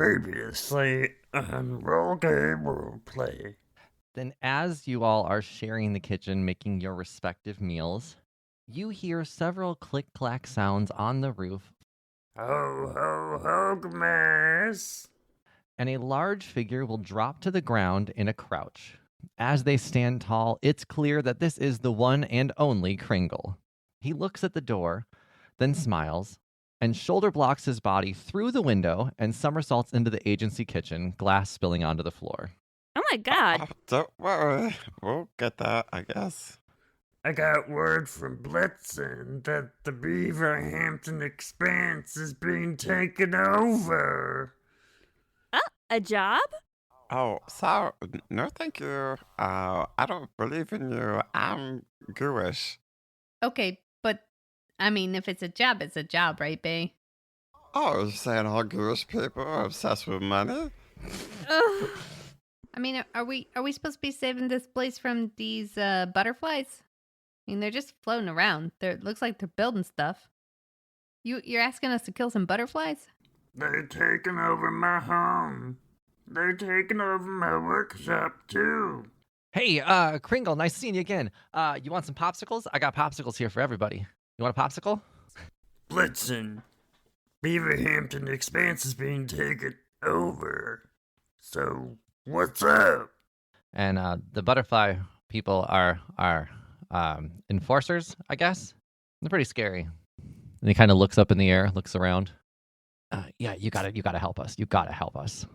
Previously on Roll Game Roleplay. Then as you all are sharing the kitchen, making your respective meals, you hear several click-clack sounds on the roof, Ho-Ho-Hogom, and a large figure will drop to the ground in a crouch. As they stand tall, it's clear that this is the one and only Kringle. He looks at the door, then smiles, and shoulder blocks his body through the window and somersaults into the agency kitchen, glass spilling onto the floor. Oh my god. Don't worry. We'll get that, I guess. I got word from Blitzen that the Beaver Hampton Expanse is being taken over. A job? Oh, so, no thank you. I don't believe in you. I'm Jewish. Okay, but I mean, if it's a job, right, Bae? Oh, you're saying all Jewish people are obsessed with money? Ugh. I mean, are we supposed to be saving this place from these butterflies? I mean, they're just floating around. It looks like they're building stuff. You're asking us to kill some butterflies? They're taking over my home. They're taking over my workshop, too. Hey, Kringle, nice seeing you again. You want some popsicles? I got popsicles here for everybody. You want a popsicle? Blitzen, Beaver Hampton Expanse is being taken over. So, what's up? And the butterfly people are enforcers, I guess. They're pretty scary. And he kind of looks up in the air, looks around. Yeah, you gotta help us. You gotta help us.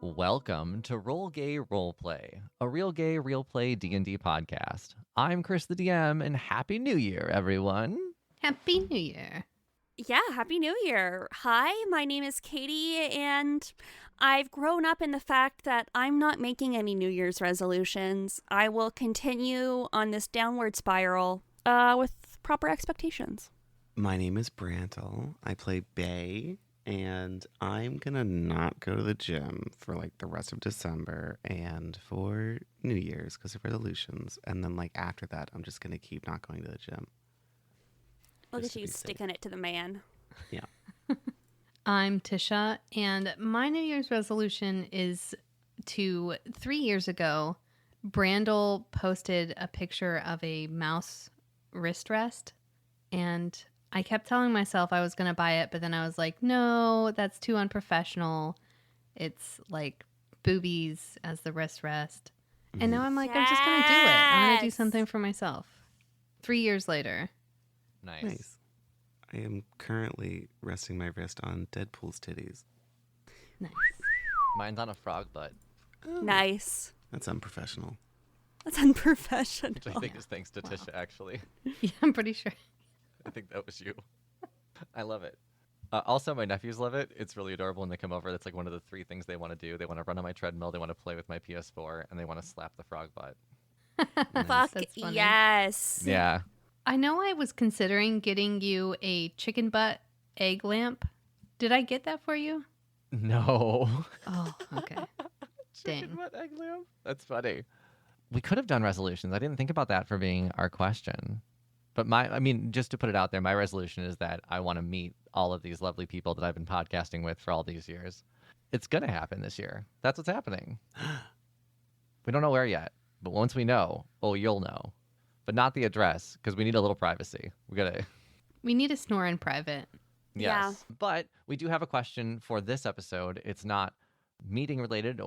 Welcome to Roll Gay Roleplay, a real gay, real play D&D podcast. I'm Chris the DM, and Happy New Year, everyone. Happy New Year. Yeah, Happy New Year. Hi, my name is Katie, and I've grown up in the fact that I'm not making any New Year's resolutions. I will continue on this downward spiral with proper expectations. My name is Brantle. I play Bae, and I'm gonna not go to the gym for like the rest of December and for New Year's because of resolutions. And then like after that, I'm just gonna keep not going to the gym. Look Just at to you be safe. sticking it to the man. Yeah. I'm Tisha, and my New Year's resolution is 3 years ago, Brandel posted a picture of a mouse wrist rest, and I kept telling myself I was going to buy it, but then I was like, no, that's too unprofessional. It's like boobies as the wrist rest. And now I'm like, I'm just going to do it. I'm going to do Yes. something for myself. 3 years later. Nice. I am currently resting my wrist on Deadpool's titties. Nice. Mine's on a frog butt, Nice. That's unprofessional. That's unprofessional. which I think is thanks to Tisha, actually. Yeah, I'm pretty sure. I think that was you. I love it. Also, my nephews love it. It's really adorable when they come over. That's like one of the 3 things they want to do. They want to run on my treadmill, they want to play with my PS4, and they want to slap the frog butt. Fuck That's funny. yes. Yeah. I know I was considering getting you a chicken butt egg lamp. Did I get that for you? No. Oh, okay. Chicken Dang. butt egg lamp? That's funny. We could have done resolutions. I didn't think about that for being our question. But just to put it out there, my resolution is that I want to meet all of these lovely people that I've been podcasting with for all these years. It's going to happen this year. That's what's happening. We don't know where yet, but once we know, you'll know. But not the address, because we need a little privacy. We need a snore in private. Yeah. Yes. But we do have a question for this episode. It's not meeting related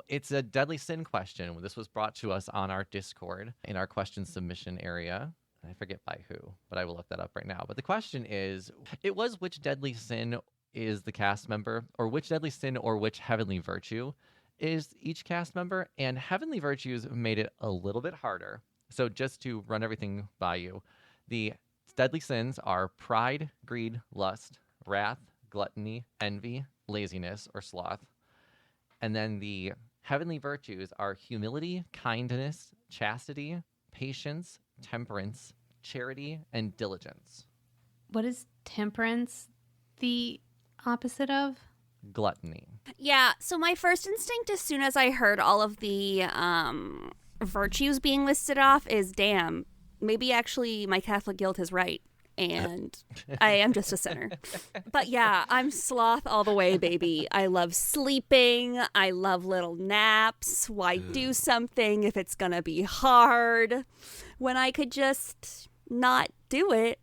it's a deadly sin question. This was brought to us on our Discord in our question submission area. I forget by who, but I will look that up right now. But the question is, it was which deadly sin is the cast member, or which deadly sin or which heavenly virtue is each cast member, and heavenly virtues made it a little bit harder. So just to run everything by you, the deadly sins are pride, greed, lust, wrath, gluttony, envy, laziness, or sloth. And then the heavenly virtues are humility, kindness, chastity, patience, temperance, charity, and diligence. What is temperance the opposite of? Gluttony. Yeah, so my first instinct as soon as I heard all of the virtues being listed off is, damn, maybe actually my Catholic guilt is right. And I am just a sinner. But yeah, I'm sloth all the way, baby. I love sleeping. I love little naps. Why do something if it's going to be hard when I could just not do it?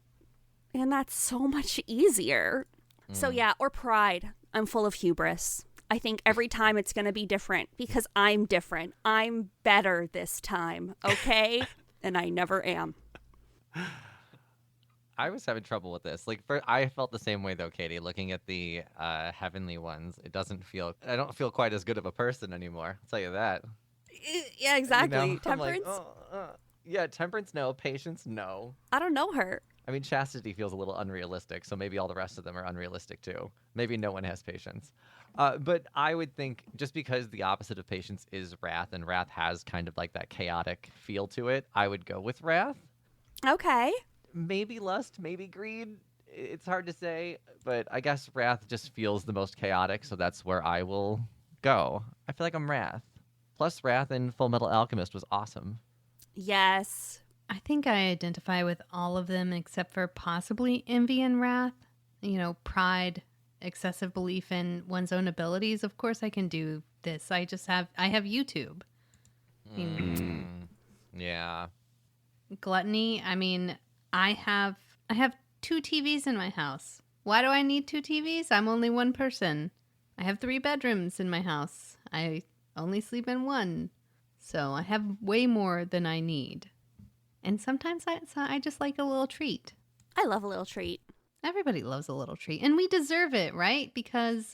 And that's so much easier. So yeah, or pride. I'm full of hubris. I think every time it's going to be different because I'm different. I'm better this time, okay? And I never am. I was having trouble with this. I felt the same way though, Katie. Looking at the heavenly ones, I don't feel quite as good of a person anymore. I'll tell you that. Yeah, exactly. I'm like, Temperance? yeah, temperance, no. Patience, no. I don't know her. I mean, chastity feels a little unrealistic, so maybe all the rest of them are unrealistic too. Maybe no one has patience. But I would think just because the opposite of patience is wrath, and wrath has kind of like that chaotic feel to it, I would go with wrath. Okay. Maybe lust, maybe greed. It's hard to say, but I guess wrath just feels the most chaotic, so that's where I will go. I feel like I'm wrath. Plus, wrath in Full Metal Alchemist was awesome. Yes. I think I identify with all of them except for possibly envy and wrath. You know, pride, excessive belief in one's own abilities. Of course I can do this. I have YouTube. Yeah. Gluttony, I mean, I have 2 TVs in my house. Why do I need 2 TVs? I'm only one person. I have 3 bedrooms in my house. I only sleep in one. So I have way more than I need. And sometimes I just like a little treat. I love a little treat. Everybody loves a little treat. And we deserve it, right? Because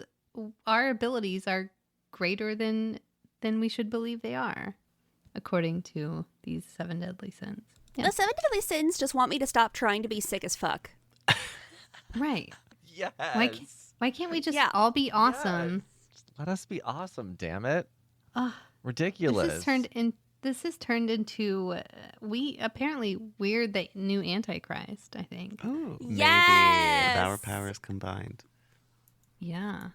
our abilities are greater than we should believe they are, according to these 7 deadly sins. Yeah. The 7 deadly sins just want me to stop trying to be sick as fuck. Right. Yes. Why can't we just all be awesome? Yes. Just let us be awesome, damn it. Ugh. Ridiculous. This has turned into we're the new Antichrist, I think. Ooh, Yes! maybe our powers combined. Yeah.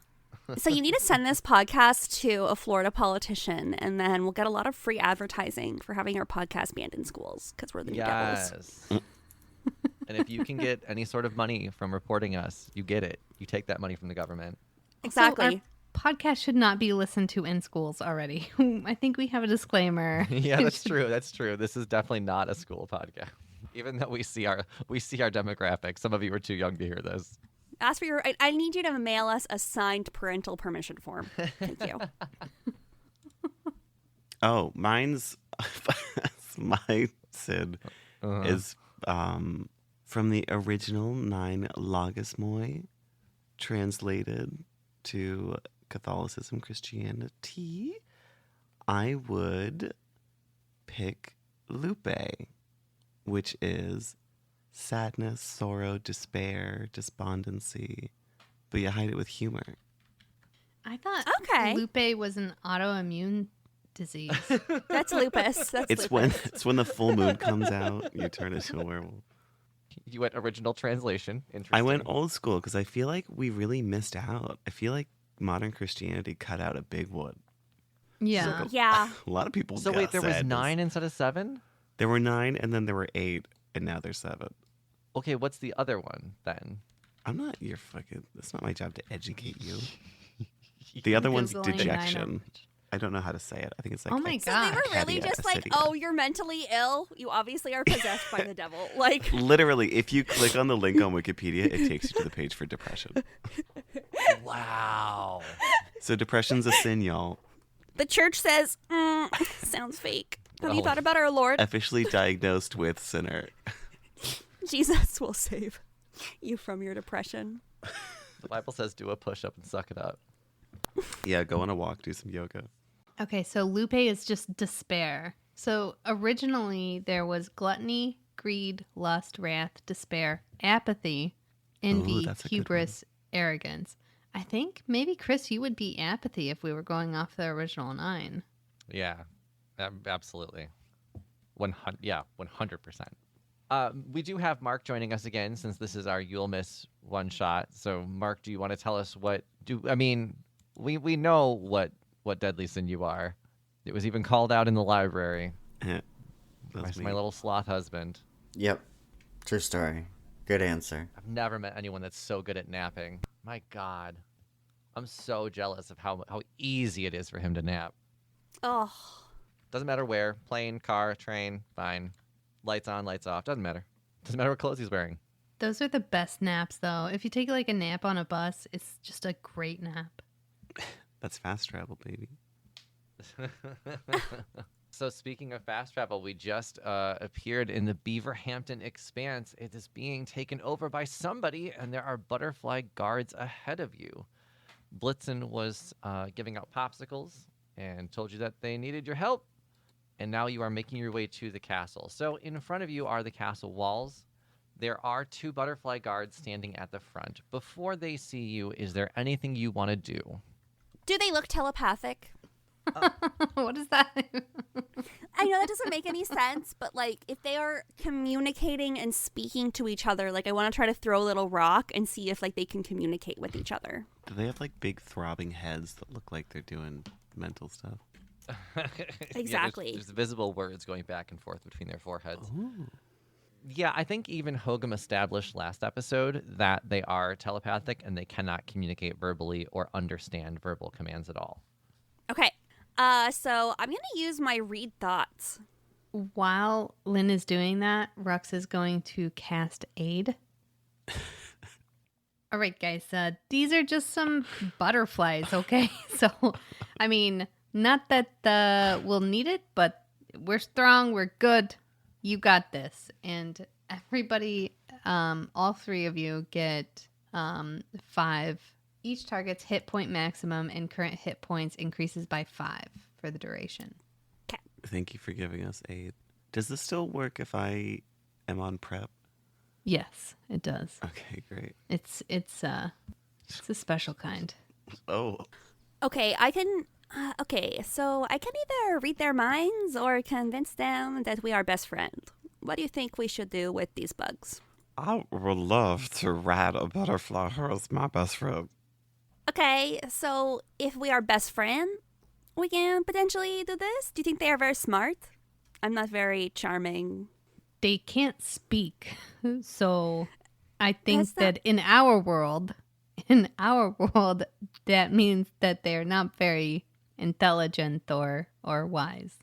So you need to send this podcast to a Florida politician, and then we'll get a lot of free advertising for having our podcast banned in schools because we're the new devils. Yes. And if you can get any sort of money from reporting us, you get it. You take that money from the government. Exactly. Also, our podcast should not be listened to in schools already. I think we have a disclaimer. Yeah, that's true. That's true. This is definitely not a school podcast. Even though we see our demographics. Some of you are too young to hear this. Ask for your. I need you to mail us a signed parental permission form. Thank you. Oh, mine's my sin is from the original 9 Logismoi, translated to Catholicism, Christianity. I would pick Lupe, which is sadness, sorrow, despair, despondency, but you hide it with humor. I thought Okay. Lupe was an autoimmune disease. That's lupus. That's It's lupus. when the full moon comes out, you turn into a werewolf. You went original translation. Interesting. I went old school because I feel like we really missed out. I feel like modern Christianity cut out a big one. Yeah. Yeah. A lot of people. So got wait, there was sadness. 9 instead of 7? There were 9, and then there were 8, and now there's 7. Okay, what's the other one then? I'm not your fucking. It's not my job to educate you. The other one's Googling 9 dejection. I don't know how to say it. I think it's like. Oh my So God. they were really just like, Acedia. oh, you're mentally ill. You obviously are possessed by the devil. Like, Literally, if you click on the link on Wikipedia, it takes you to the page for depression. Wow. So depression's a sin, y'all. the church says, sounds fake. Have you Well. thought about our Lord? Officially diagnosed with sinner. Jesus will save you from your depression. The Bible says do a push-up and suck it up. Yeah, go on a walk, do some yoga. Okay, so Lupe is just despair. So originally there was gluttony, greed, lust, wrath, despair, apathy, envy, that's a good hubris, arrogance. I think maybe, Chris, you would be apathy if we were going off the original 9. Yeah, absolutely. 100%. We do have Mark joining us again since this is our Yulemas one-shot. So, Mark, do you want to tell us we know what deadly sin you are. It was even called out in the library. That's My little sloth husband. Yep. True story. Good answer. I've never met anyone that's so good at napping. My God. I'm so jealous of how easy it is for him to nap. Oh, Doesn't matter where. Plane, car, train, fine. Lights on, lights off. Doesn't matter. Doesn't matter what clothes he's wearing. Those are the best naps, though. If you take like a nap on a bus, it's just a great nap. That's fast travel, baby. So speaking of fast travel, we just appeared in the Beaver Hampton Expanse. It is being taken over by somebody, and there are butterfly guards ahead of you. Blitzen was giving out popsicles and told you that they needed your help, and now you are making your way to the castle. So in front of you are the castle walls. There are 2 butterfly guards standing at the front. Before they see you, is there anything you want to do? do they look telepathic? What is that? I know that doesn't make any sense, but like if they are communicating and speaking to each other, like I want to try to throw a little rock and see if like they can communicate with each other. Do they have like big throbbing heads that look like they're doing mental stuff? Exactly. Yeah, there's visible words going back and forth between their foreheads. Ooh. Yeah, I think even Hogom established last episode that they are telepathic and they cannot communicate verbally or understand verbal commands at all. Okay. So I'm going to use my read thoughts. While Lynn is doing that, Rux is going to cast aid. All right, guys. These are just some butterflies, okay? So, I mean, not that we'll need it, but we're strong. We're good. You got this. And everybody, all 3 of you get 5. Each target's hit point maximum and current hit points increases by 5 for the duration. Thank you for giving us aid. Does this still work if I am on prep? Yes, it does. Okay, great. It's a special kind. Oh, Okay, so I can either read their minds or convince them that we are best friends. What do you think we should do with these bugs? I would love to ride a butterfly. Her is my best friend. Okay, so if we are best friend, we can potentially do this? Do you think they are very smart? I'm not very charming. They can't speak, so I think That's not- that in our world, that means that they're not very intelligent or wise.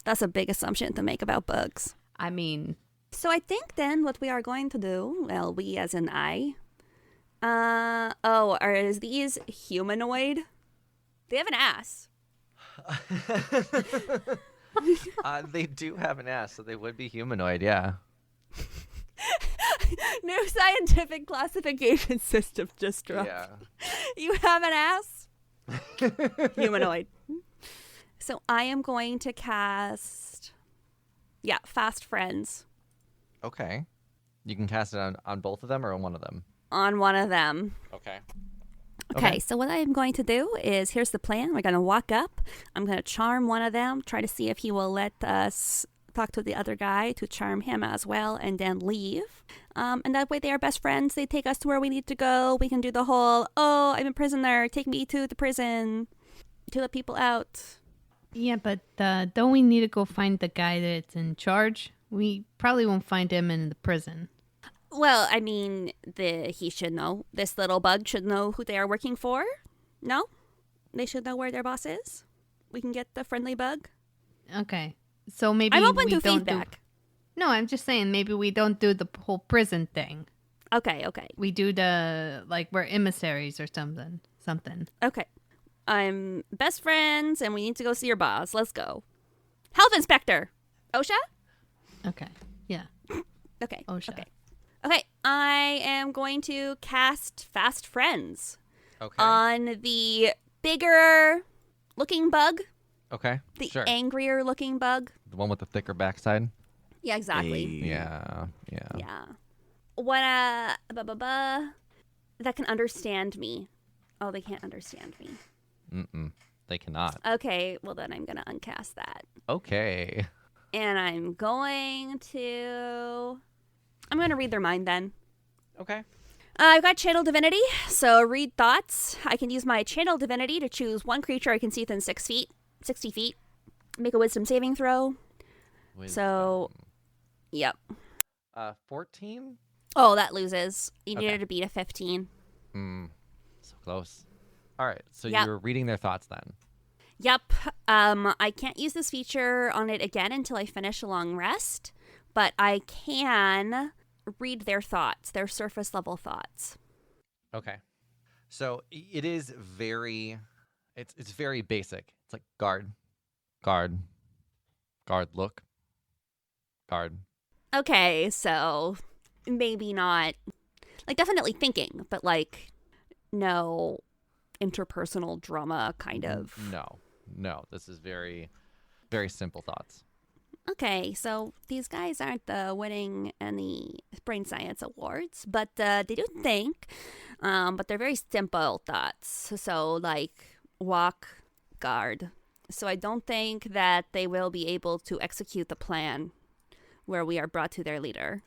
That's a big assumption to make about bugs. I mean, So I think then what we are going to do, well, we as in I, are these humanoid? They have an ass. They do have an ass, so they would be humanoid, yeah. New scientific classification system just dropped. Yeah. You have an ass? Humanoid. So I am going to cast, Fast Friends Okay. You can cast it on both of them or on one of them? on one of them. Okay. Okay, so what I'm going to do is, here's the plan. We're going to walk up. I'm going to charm one of them, try to see if he will let us talk to the other guy to charm him as well, and then leave. And that way they are best friends. They take us to where we need to go. We can do the whole, oh, I'm a prisoner. Take me to the prison. To the people out. yeah, but don't we need to go find the guy that's in charge? We probably won't find him in the prison. Well, I mean, he should know. This little bug should know who they are working for. No? They should know where their boss is. We can get the friendly bug. Okay, so maybe I'm open we to don't feedback. No, I'm just saying maybe we don't do the whole prison thing. Okay. We do we're emissaries or something. Okay. I'm best friends, and we need to go see your boss. Let's go. Health inspector. OSHA? Okay, yeah. Okay. OSHA. Okay. Okay, I am going to cast Fast Friends Okay. on the bigger looking bug, Okay. the Sure. angrier looking bug. The one with the thicker backside. Yeah, exactly. Hey. Yeah. Yeah. Yeah. What that can understand me. Oh, they can't understand me. Mm-mm. They cannot. Okay, well then I'm gonna uncast that. Okay. And I'm going to read their mind then. Okay. I've got Channel Divinity, so read thoughts. I can use my Channel Divinity to choose one creature I can see within 60 feet. Make a Wisdom saving throw. So, yep. 14? Oh, that loses. You Okay. needed to beat a 15. So close. All right. So Yep. you're reading their thoughts then. Yep. I can't use this feature on it again until I finish a long rest, but I can read their thoughts, their surface level thoughts. Okay. So it is very, it's very basic. It's like guard, look, guard. Okay, so maybe not, like definitely thinking, but like no interpersonal drama kind of. No. This is very, very simple thoughts. Okay, so these guys aren't winning any brain science awards, but they do think, but they're very simple thoughts. So like walk, guard. So I don't think that they will be able to execute the plan where we are brought to their leader.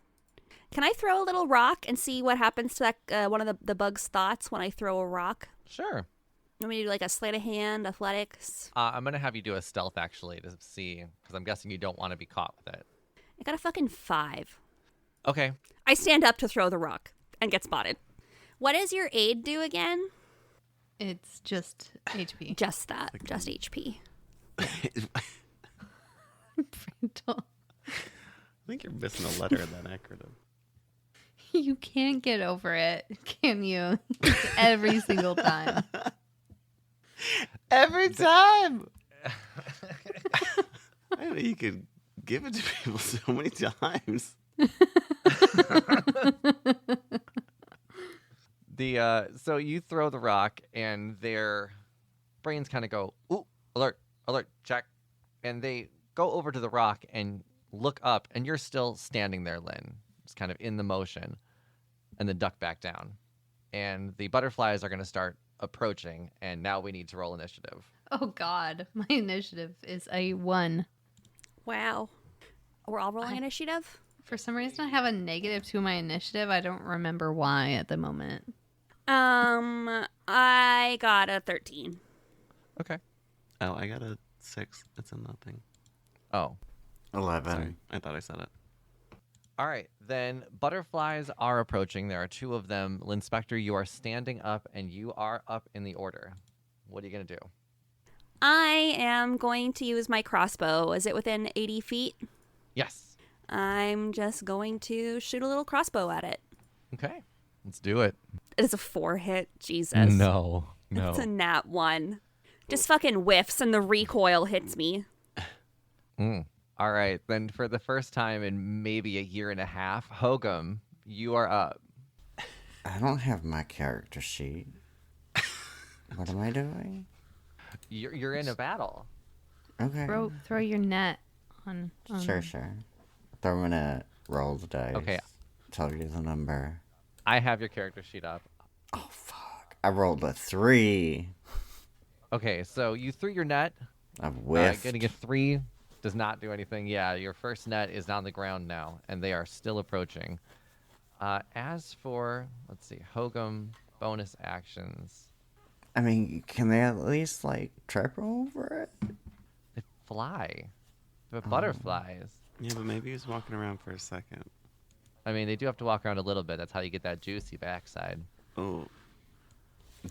Can I throw a little rock and see what happens to that one of the bug's thoughts when I throw a rock? Sure. Want me to do like a sleight of hand, athletics? I'm going to have you do a stealth actually to see, because I'm guessing you don't want to be caught with it. I got a fucking 5. Okay. I stand up to throw the rock and get spotted. What does your aid do again? It's just HP. Just that. Just HP. Brandel. I think you're missing a letter in that acronym. You can't get over it, can you? Every single time. Every time. I know you could give it to people so many times. So you throw the rock and their brains kind of go, ooh, alert, check. And they go over to the rock and look up, and you're still standing there, Lynn, just kind of in the motion, and then duck back down. And the butterflies are going to start approaching, and now we need to roll initiative. Oh, God. My initiative is a 1. Wow. We're all rolling initiative? For some reason, I have a -2 my initiative. I don't remember why at the moment. I got a 13. Okay. Oh, I got a 6. It's a nothing. Oh. 11. Sorry, I thought I said it. All right. Then butterflies are approaching. There are 2 of them. Linspector, you are standing up, and you are up in the order. What are you going to do? I am going to use my crossbow. Is it within 80 feet? Yes. I'm just going to shoot a little crossbow at it. Okay. Let's do it. It is a 4 hit. Jesus. No. It's a nat 1. Just fucking whiffs and the recoil hits me. All right. Then for the first time in maybe a year and a half, Hogom, you are up. I don't have my character sheet. What am I doing? You're in a battle. Okay. Throw your net on. Sure. So I'm gonna roll the dice. Okay. Tell you the number. I have your character sheet up. Oh, fuck. I rolled a 3. Okay, so you threw your net. I've whiffed. Getting a 3 does not do anything. Yeah, your first net is on the ground now, and they are still approaching. As for, let's see, Hogom bonus actions. I mean, can they at least, like, trip over it? They fly. They're butterflies. Yeah, but maybe he's walking around for a second. I mean, they do have to walk around a little bit. That's how you get that juicy backside. Oh.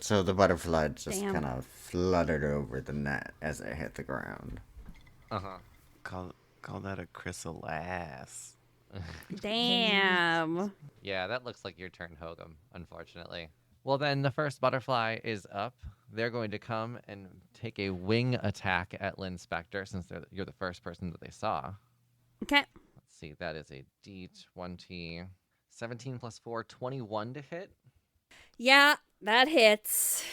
So the butterfly just Damn. kind of fluttered over the net as it hit the ground. Uh-huh. Call that a chrysalis. Damn. Yeah, that looks like your turn, Hogum, unfortunately. Well, then the first butterfly is up. They're going to come and take a wing attack at Linspector, since you're the first person that they saw. Okay. Let's see, that is a D20. 17 plus 4, 21 to hit. Yeah, that hits.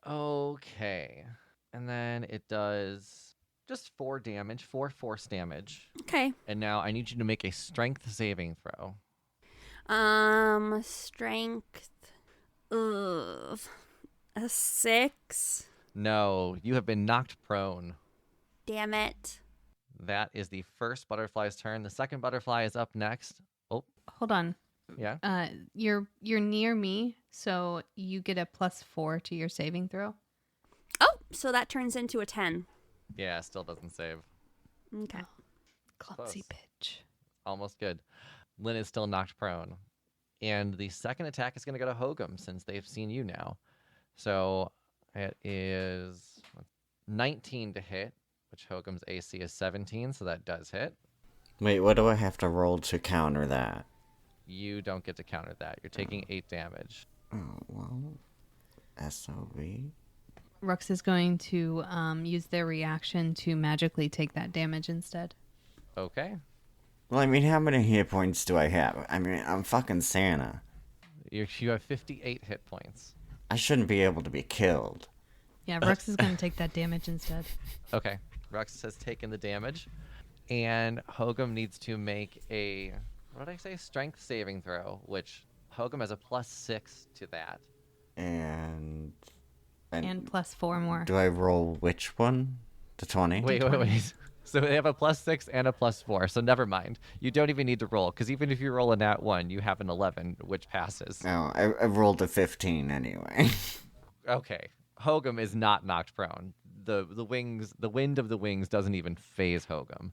Okay. And then it does just 4 damage, 4 force damage. Okay. And now I need you to make a strength saving throw. Strength. Ugh. A 6. No, you have been knocked prone. Damn it. That is the first butterfly's turn. The second butterfly is up next. Oh, Hold on. yeah. You're near me, so you get a +4 to your saving throw. Oh, so that turns into a 10. Yeah, still doesn't save. Okay. Clumsy Close. bitch. Almost good. Lynn is still knocked prone. And the second attack is going to go to Hogom since they've seen you now. So it is 19 to hit, which Hogom's AC is 17, so that does hit. Wait, what do I have to roll to counter that? You don't get to counter that. You're taking 8 damage. Oh, well, SOB. Rux is going to use their reaction to magically take that damage instead. Okay. Well, I mean, how many hit points do I have? I mean, I'm fucking Santa. You have 58 hit points. I shouldn't be able to be killed. Yeah, Rux is going to take that damage instead. Okay. Rux has taken the damage. And Hogom needs to make a, what did I say? Strength saving throw, which Hogom has a +6 to that. And And +4 more. do I roll which one? The 20? Wait. So they have a +6 and a +4, so never mind. You don't even need to roll, because even if you roll a nat 1, you have an 11, which passes. No, I rolled a 15 anyway. Okay. Hogom is not knocked prone. The wind of the wings doesn't even phase Hogom.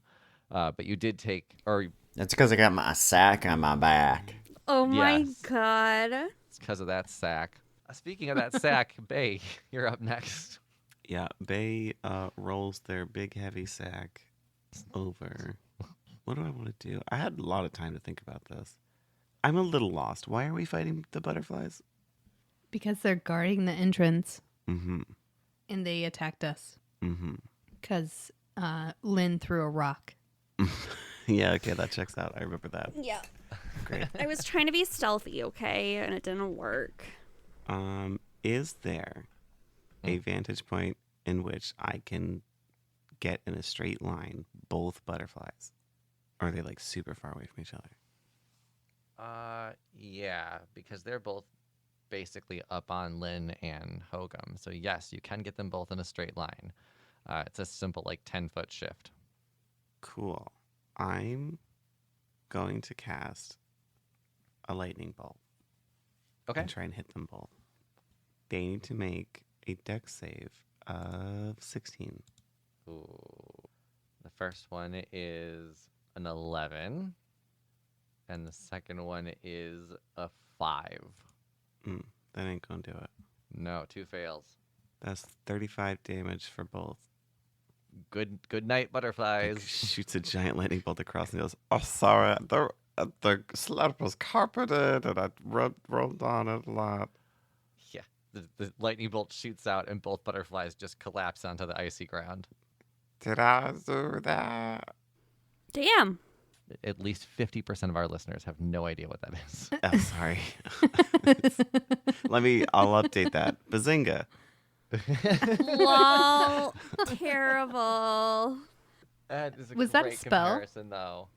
But you did take, or That's because I got my sack on my back. Oh my Yes. god. it's because of that sack. Speaking of that sack, Bae, you're up next. Yeah, Bae rolls their big heavy sack over. What do I want to do? I had a lot of time to think about this. I'm a little lost. Why are we fighting the butterflies? Because they're guarding the entrance Mm-hmm. and they attacked us. Mm-hmm. Because Lynn threw a rock. Yeah, okay, that checks out. I remember that. Yeah. Great. I was trying to be stealthy, okay? And it didn't work. Is there a vantage point in which I can get in a straight line both butterflies? Or are they like super far away from each other? Yeah, because they're both basically up on Lynn and Hogom. So yes, you can get them both in a straight line. It's a simple 10-foot shift. Cool. I'm going to cast a lightning bolt Okay. and try and hit them both. They need to make a dex save of 16. Ooh. The first one is an 11, and the second one is a 5. That ain't gonna do it. No, 2 fails. That's 35 damage for both. Good night, Like, butterflies. shoots a giant lightning bolt across and goes, "Oh, sorry, the sled was carpeted and I rolled on it a lot." Yeah, the lightning bolt shoots out, and both butterflies just collapse onto the icy ground. Did I do that? Damn. At least 50% of our listeners have no idea what that is. Oh, sorry. I'll update that. Bazinga. Lol. Terrible. That is a Was that a great spell? comparison, though.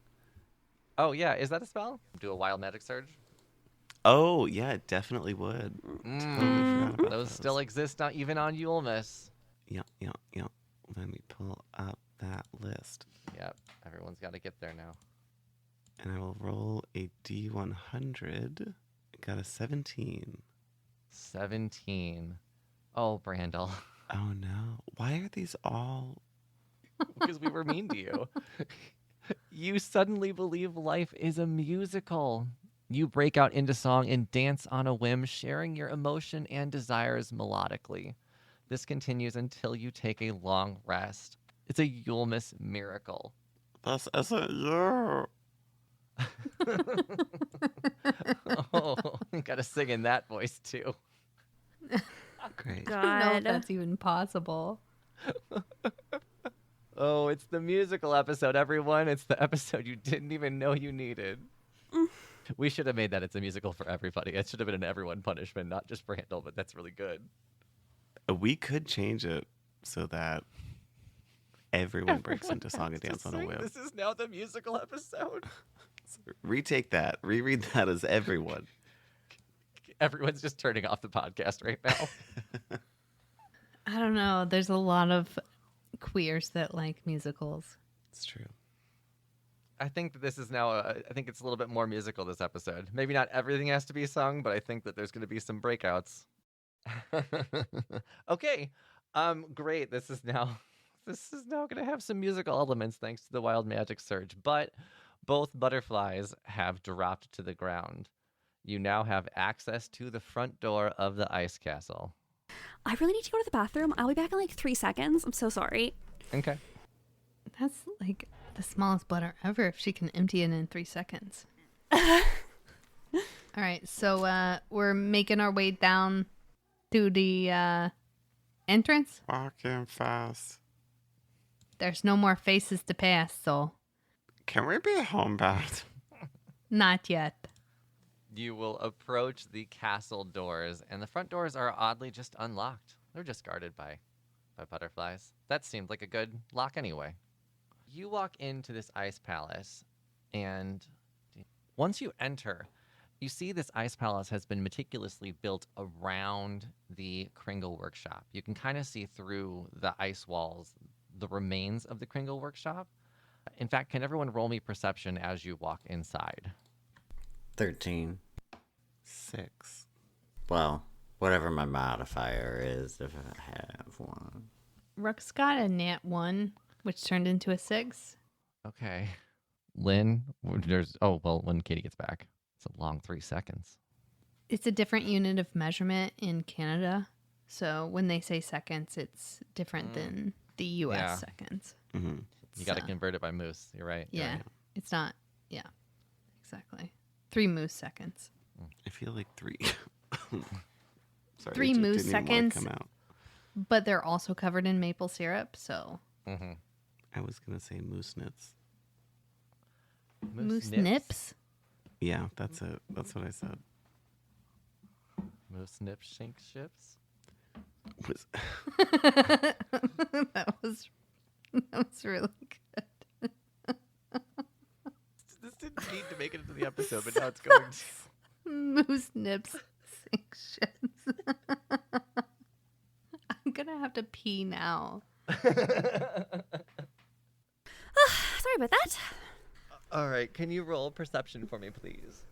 Oh, yeah. Is that a spell? Do a wild magic surge? Oh, yeah, it definitely would. Totally forgot about Those still exist even on Yulemas. Yeah. Let me pull up that list. Yep. Everyone's got to get there now. And I will roll a D100. Got a 17. 17. Oh, Brandel. Oh, no. Why are these all... Because we were mean to you. You suddenly believe life is a musical. You break out into song and dance on a whim, sharing your emotion and desires melodically. This continues until you take a long rest. It's a Yulemas miracle. This isn't you. Oh, you gotta sing in that voice too. Great. I don't know if God. that's even possible. Oh, it's the musical episode, everyone. It's the episode you didn't even know you needed. We should have made that it's a musical for everybody. It should have been an everyone punishment, not just Brandel, but that's really good. We could change it so that everyone breaks into Song and Has Dance to on a sing. Whim. This is now the musical episode. Retake that. Reread that as everyone. Everyone's just turning off the podcast right now. I don't know. There's a lot of queers that like musicals. It's true. I think that this is now, I think it's a little bit more musical this episode. Maybe not everything has to be sung, but I think that there's going to be some breakouts. Okay. Great. This is now going to have some musical elements thanks to the wild magic surge, but both butterflies have dropped to the ground. You now have access to the front door of the ice castle. I really need to go to the bathroom. I'll be back in like 3 seconds. I'm so sorry. Okay. That's like the smallest bladder ever if she can empty it in 3 seconds. All right, so we're making our way down to the entrance. Walking fast. There's no more faces to pass, so Can we be homebound? not yet. You will approach the castle doors, and the front doors are oddly just unlocked. They're just guarded by butterflies. That seemed like a good lock anyway. You walk into this ice palace, and once you enter, you see this ice palace has been meticulously built around the Kringle workshop. You can kind of see through the ice walls the remains of the Kringle workshop. In fact, can everyone roll me perception as you walk inside? 13. 6. Well, whatever my modifier is, if I have one. Rook's got a nat 1, which turned into a 6. Okay. Lynn, when Katie gets back. It's a long 3 seconds. It's a different unit of measurement in Canada. So when they say seconds, it's different than the US Yeah. seconds. Mm-hmm. You got to So- convert it by moose. You're right. You're Yeah. right. It's not, yeah, exactly. 3 moose seconds. I feel like 3. Sorry, 3 it just moose didn't even wanna seconds. come out. But they're also covered in maple syrup, so Mm-hmm. I was going to say moose nits. moose nips. Yeah, that's it. That's what I said. Moose nips, shank ships. Was- that was really good. This didn't need to make it into the episode, but now it's going to. Moose nips sink ships. I'm gonna have to pee now. Sorry about that. All right. Can you roll perception for me, please?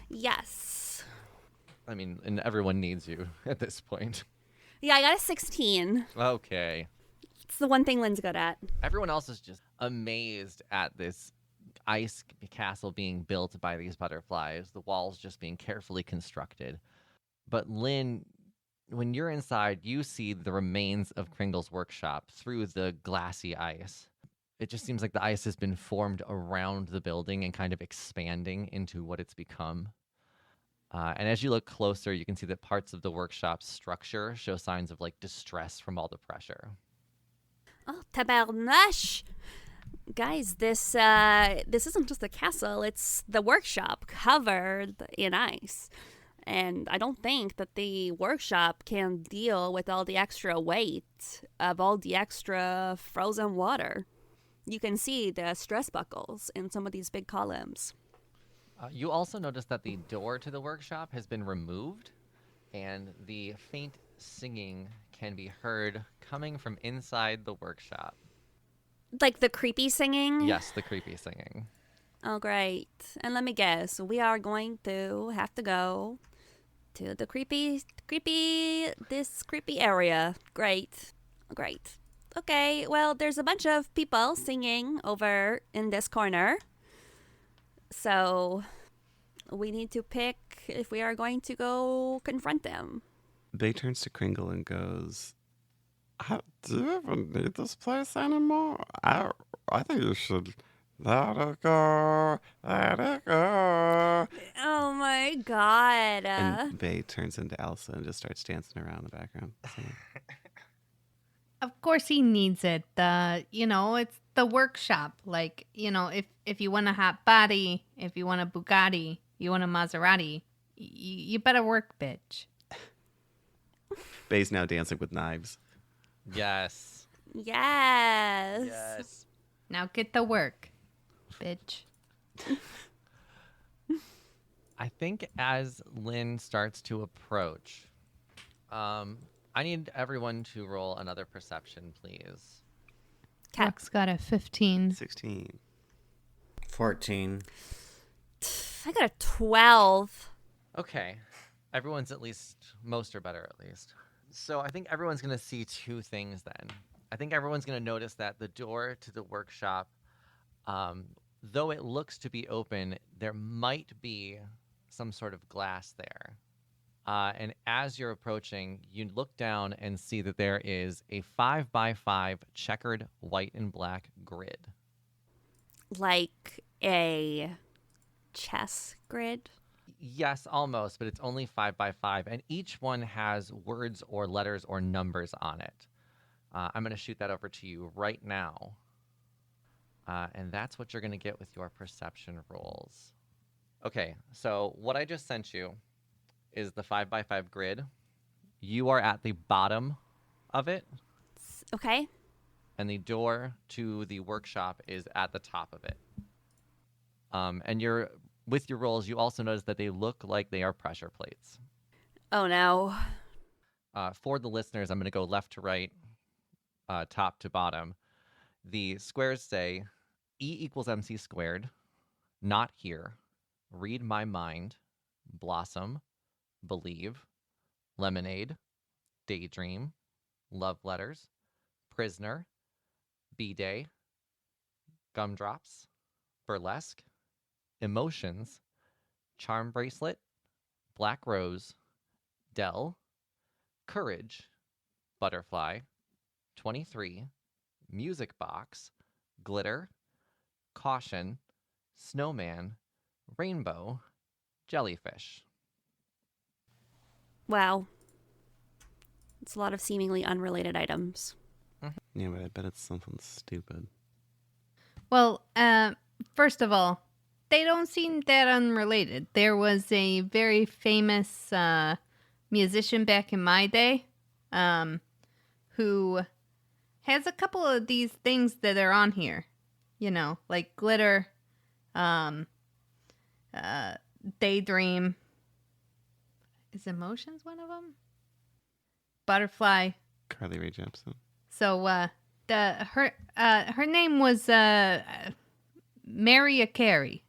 Yes. I mean, and everyone needs you at this point. Yeah, I got a 16. Okay. It's the one thing Lynn's good at. Everyone else is just amazed at this ice castle being built by these butterflies, the walls just being carefully constructed. But Lynn, when you're inside, you see the remains of Kringle's workshop through the glassy ice. It just seems like the ice has been formed around the building and kind of expanding into what it's become. And as you look closer, you can see that parts of the workshop's structure show signs of like distress from all the pressure. Oh, tabarnache! Guys, this isn't just a castle, it's the workshop covered in ice. And I don't think that the workshop can deal with all the extra weight of all the extra frozen water. You can see the stress buckles in some of these big columns. You also notice that the door to the workshop has been removed, and the faint singing can be heard coming from inside the workshop. Like the creepy singing? Yes, the creepy singing. Oh, great. And let me guess, we are going to have to go to the creepy area. Great. Okay, well, there's a bunch of people singing over in this corner. So we need to pick if we are going to go confront them. Bay turns to Kringle and goes, do you even need this place anymore? I think you should let it go, let it go. Oh my god. And Bay turns into Elsa and just starts dancing around in the background. singing. Of course he needs it. It's the workshop. Like, if you want a hot body, if you want a Bugatti, you want a Maserati, you better work, bitch. Bae's now dancing with knives. Yes. Yes. Yes. Now get to work, bitch. I think as Lynn starts to approach, I need everyone to roll another perception, please. Cat. Rock's got a 15. 16. 14. I got a 12. Okay. Everyone's most are better at least. So I think everyone's going to see two things then. I think everyone's going to notice that the door to the workshop, though it looks to be open, there might be some sort of glass there. And as you're approaching, you look down and see that there is a 5x5 checkered white and black grid. Like a chess grid? Yes, almost, but it's only 5x5, and each one has words or letters or numbers on it. I'm going to shoot that over to you right now. And that's what you're going to get with your perception rolls. Okay, so what I just sent you is the 5x5 grid. You are at the bottom of it, Okay. and the door to the workshop is at the top of it. And with your rolls, you also notice that they look like they are pressure plates. Oh no. For the listeners, I'm going to go left to right, top to bottom. The squares say E equals MC squared, not here, read my mind, blossom, believe, lemonade, daydream, love letters, prisoner, B-day, gumdrops, burlesque, emotions, charm bracelet, black rose, Dell, courage, butterfly, 23, music box, glitter, caution, snowman, rainbow, jellyfish. Wow. It's a lot of seemingly unrelated items. Yeah, but I bet it's something stupid. Well, first of all, they don't seem that unrelated. There was a very famous musician back in my day who has a couple of these things that are on here. Like glitter, daydream. Is emotions one of them? Butterfly. Carly Rae Jepsen. So her name was Mariah Carey.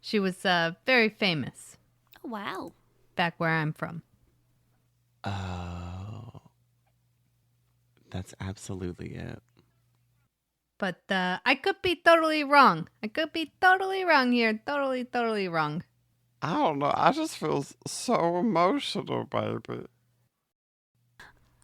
She was very famous Oh, wow. back where I'm from. Oh. That's absolutely it. But I could be totally wrong. I could be totally wrong here. Totally wrong. I don't know. I just feel so emotional, baby.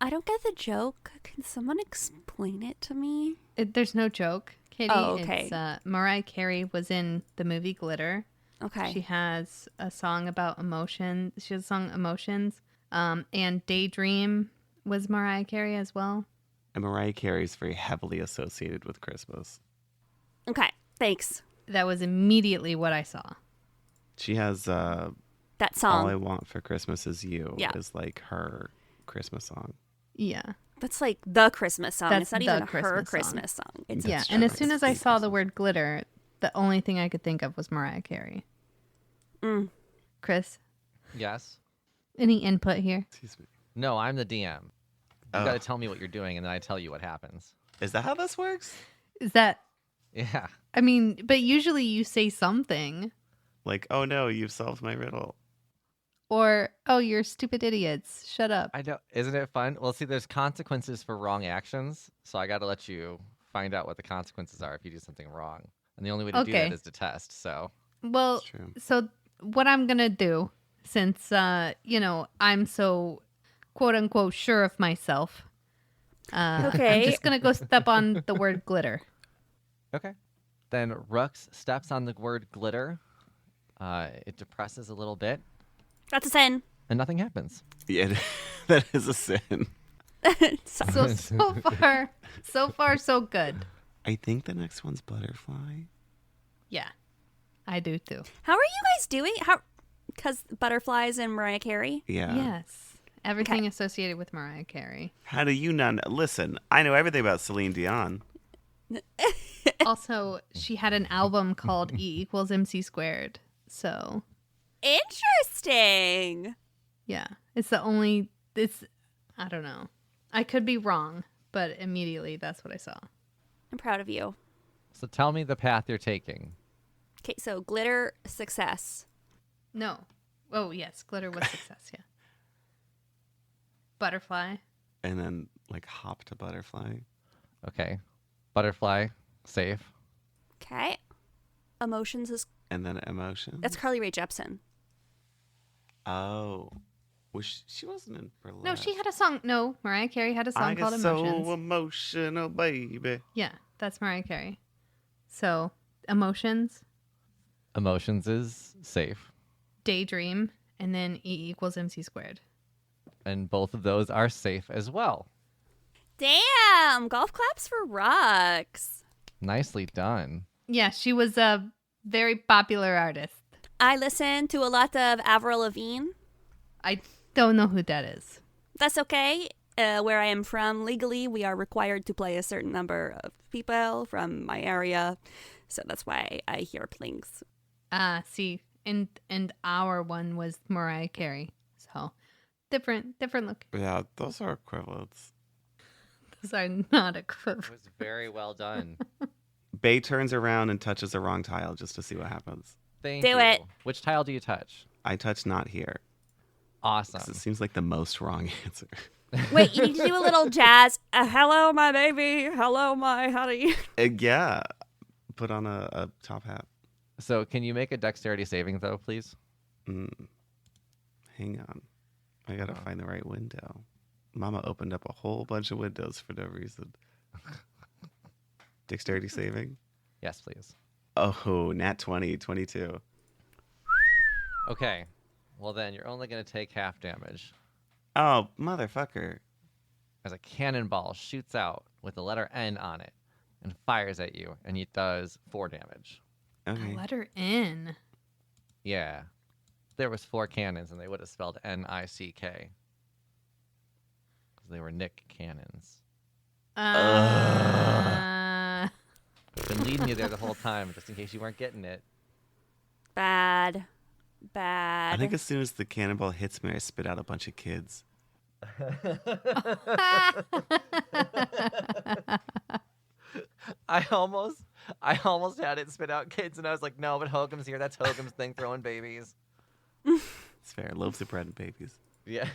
I don't get the joke. Can someone explain it to me? There's no joke, Katie. Oh, okay. It's, Mariah Carey was in the movie Glitter. Okay. She has a song about emotion. She has a song Emotions. And Daydream was Mariah Carey as well. And Mariah Carey is very heavily associated with Christmas. Okay. Thanks. That was immediately what I saw. She has That All I song. Want for Christmas Is You Yeah. is like her Christmas song. Yeah. That's like the Christmas song. That's it's not the even her Christmas song. Christmas song. It's Yeah. That's And as true. soon as I It's saw the Christmas. word glitter, the only thing I could think of was Mariah Carey. Chris, Yes? any input here? Excuse me. No, I'm the DM. You Oh. got to tell me what you're doing, and then I tell you what happens. Is that how this works? Is that, Yeah. I mean, but usually you say something. Like, oh no, you've solved my riddle. Or, oh, you're stupid idiots. Shut up. I don't. Isn't it fun? Well, see, there's consequences for wrong actions, so I got to let you find out what the consequences are if you do something wrong. And the only way to do that Okay. is to test. So Well, It's true. so what I'm going to do, since, I'm so quote unquote sure of myself, I'm Okay. just going to go step on the word glitter. okay. Then Rux steps on the word glitter. It depresses a little bit, That's a sin. and nothing happens. Yeah, that is a sin. So far, so good. I think the next one's Butterfly. Yeah, I do too. How are you guys doing? Because butterflies and Mariah Carey? Yeah. Yes. Everything associated with Mariah Carey. How do you not know? Listen, I know everything about Celine Dion. Also, she had an album called E equals MC squared. So, Interesting. yeah. It's I don't know. I could be wrong, but immediately that's what I saw. I'm proud of you. So tell me the path you're taking. Okay, so glitter, success. No. Oh, yes. Glitter was success, yeah. Butterfly. And then, like, hop to Butterfly. Okay. Butterfly, safe. Okay. Emotions is... And then Emotion. That's Carly Rae Jepsen. Oh. She wasn't in Burlesque. No, she had a song. No, Mariah Carey had a song called Emotions. So emotional, baby. Yeah, that's Mariah Carey. So, Emotions, Emotions is safe. Daydream, and then E equals MC squared. And both of those are safe as well. Damn! Golf claps for Rux. Nicely done. Yeah, she was a very popular artist. I listen to a lot of Avril Lavigne. I don't know who that is. That's okay. Where I am from, legally, we are required to play a certain number of people from my area. So that's why I hear plings. See, and our one was Mariah Carey. So, different look. Yeah, those are equivalents. Those are not It equivalent. was very well done. Bay turns around and touches the wrong tile just to see what happens. Thank Do you. it. Which tile do you touch? I touch not here. 'Cause Awesome. it seems like the most wrong answer. Wait, you need to do a little jazz. Hello, my baby. Hello, my honey. Yeah. Put on a top hat. So can you make a dexterity saving throw, please? Hang on. I gotta find the right window. Mama opened up a whole bunch of windows for no reason. Dexterity saving? Yes, please. Oh, nat 20, 22. Okay. Well, then you're only going to take half damage Oh, motherfucker. as a cannonball shoots out with the letter N on it and fires at you, and it does 4 damage. Okay. Letter N. Yeah. If there was 4 cannons, and they would have spelled N-I-C-K. Because they were Nick cannons. I've been leading you there the whole time, just in case you weren't getting it. Bad. I think as soon as the cannonball hits me, I spit out a bunch of kids. I almost had it spit out kids, and I was like, no, but Hogom's here. That's Hogom's thing, throwing babies. It's fair. Loaves of bread and babies. Yeah.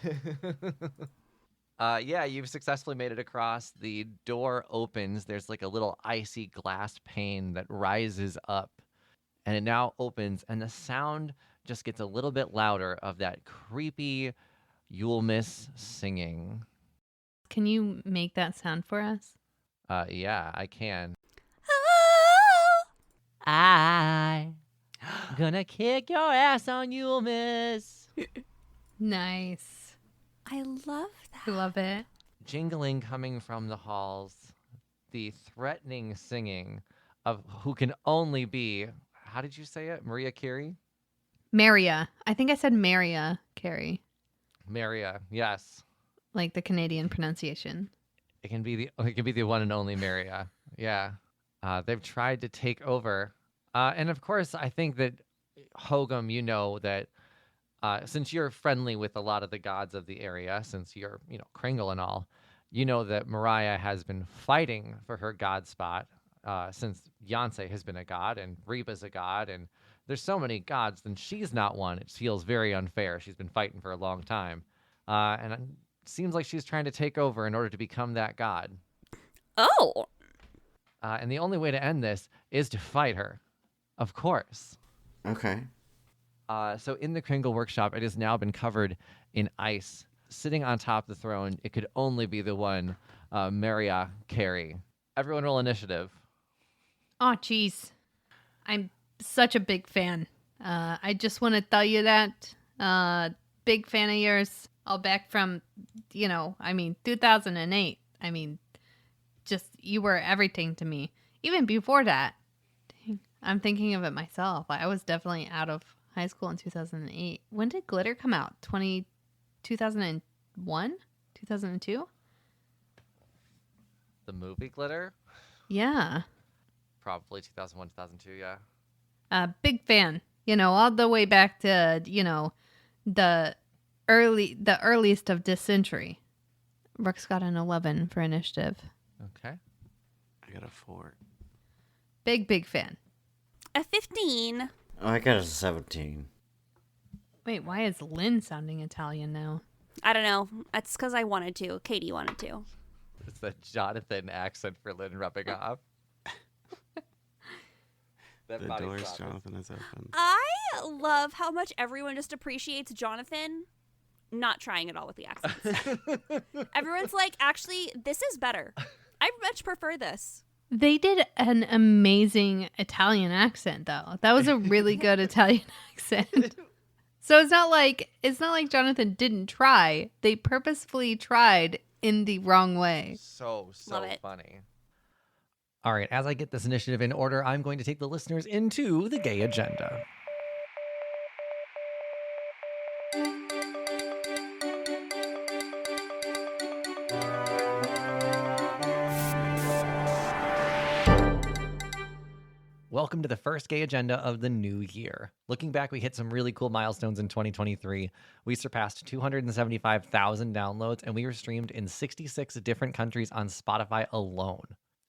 Yeah, you've successfully made it across. The door opens. There's like a little icy glass pane that rises up, and it now opens, and the sound just gets a little bit louder of that creepy Yulemas singing. Can you make that sound for us? Yeah, I can. Oh, I gonna kick your ass on Yulemas. Nice. I love that. I love it. Jingling coming from the halls, the threatening singing of who can only be, how did you say it? Maria Carey? Maria. I think I said Maria Carey, Maria, yes. like the Canadian pronunciation. It can be the one and only Maria. Yeah. They've tried to take over. And of course, I think that Hogom, you know that since you're friendly with a lot of the gods of the area, since you're, Kringle and all, you know that Mariah has been fighting for her god spot since Yonsei has been a god and Reba's a god, and there's so many gods, and she's not one. It feels very unfair. She's been fighting for a long time. And it seems like she's trying to take over in order to become that god. Oh. And the only way to end this is to fight her, of course. Okay. So in the Kringle workshop, it has now been covered in ice. Sitting on top of the throne, it could only be the one, Maria Carey. Everyone roll initiative. Oh, jeez. I'm such a big fan. I just want to tell you that. Big fan of yours. all back from, 2008. Just you were everything to me. Even before that, dang, I'm thinking of it myself. I was definitely out of high school in 2008. When did Glitter come out? 2001? 2002? The movie Glitter? Yeah. Probably 2001, 2002, yeah. Big fan. All the way back to, the earliest of this century. Brooks got an 11 for initiative. Okay. I got a 4. Big fan. A 15. Oh, I got a 17. Wait, why is Lynn sounding Italian now? I don't know. That's because I wanted to. Katie wanted to. It's the Jonathan accent for Lynn rubbing off. The doors, Jonathan, is open. I love how much everyone just appreciates Jonathan not trying at all with the accents. Everyone's like, actually, this is better. I much prefer this. They did an amazing Italian accent, though. That was a really good Italian accent. So it's not like Jonathan didn't try. They purposefully tried in the wrong way. So Love it. funny. All right, as I get this initiative in order, I'm going to take the listeners into the gay agenda. Welcome to the first gay agenda of the new year. Looking back, we hit some really cool milestones in 2023. We surpassed 275,000 downloads, and we were streamed in 66 different countries on Spotify alone.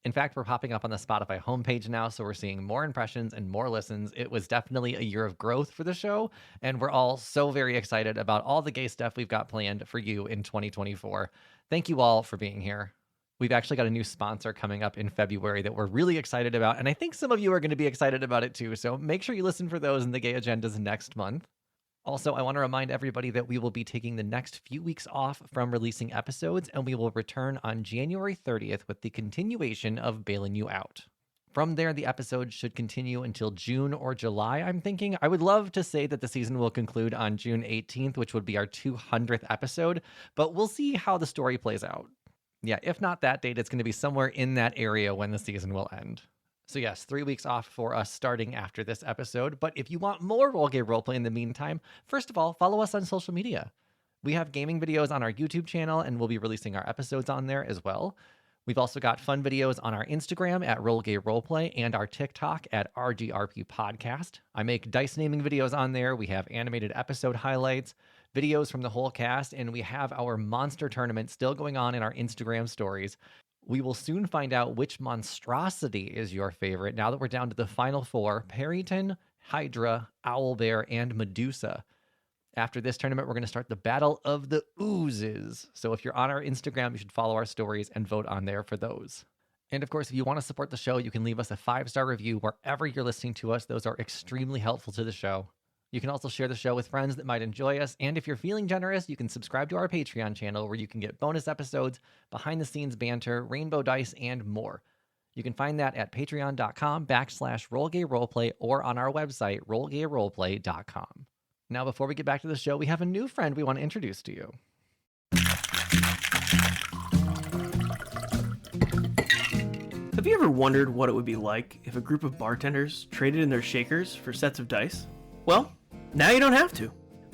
In fact, we're popping up on the Spotify homepage now, so we're seeing more impressions and more listens. It was definitely a year of growth for the show, and we're all so very excited about all the gay stuff we've got planned for you in 2024. Thank you all for being here. We've actually got a new sponsor coming up in February that we're really excited about, and I think some of you are going to be excited about it too, so make sure you listen for those in the gay agendas next month. Also, I want to remind everybody that we will be taking the next few weeks off from releasing episodes, and we will return on January 30th with the continuation of Bae-Lin You Out. From there, the episodes should continue until June or July, I'm thinking. I would love to say that the season will conclude on June 18th, which would be our 200th episode, but we'll see how the story plays out. Yeah, if not that date, it's going to be somewhere in that area when the season will end. So yes, 3 weeks off for us starting after this episode. But if you want more Role Gay Roleplay in the meantime, first of all, follow us on social media. We have gaming videos on our YouTube channel, and we'll be releasing our episodes on there as well. We've also got fun videos on our Instagram at Role Gay Roleplay and our TikTok at RGRP Podcast. I make dice naming videos on there. We have animated episode highlights, videos from the whole cast, and we have our monster tournament still going on in our Instagram stories. We will soon find out which monstrosity is your favorite now that we're down to the final 4, Perryton, Hydra, Owlbear, and Medusa. After this tournament, we're going to start the Battle of the Oozes. So if you're on our Instagram, you should follow our stories and vote on there for those. And of course, if you want to support the show, you can leave us a 5-star review wherever you're listening to us. Those are extremely helpful to the show. You can also share the show with friends that might enjoy us. And if you're feeling generous, you can subscribe to our Patreon channel where you can get bonus episodes, behind-the-scenes banter, rainbow dice, and more. You can find that at patreon.com/rolegayroleplay or on our website, rolegayroleplay.com. Now, before we get back to the show, we have a new friend we want to introduce to you. Have you ever wondered what it would be like if a group of bartenders traded in their shakers for sets of dice? Well, now you don't have to.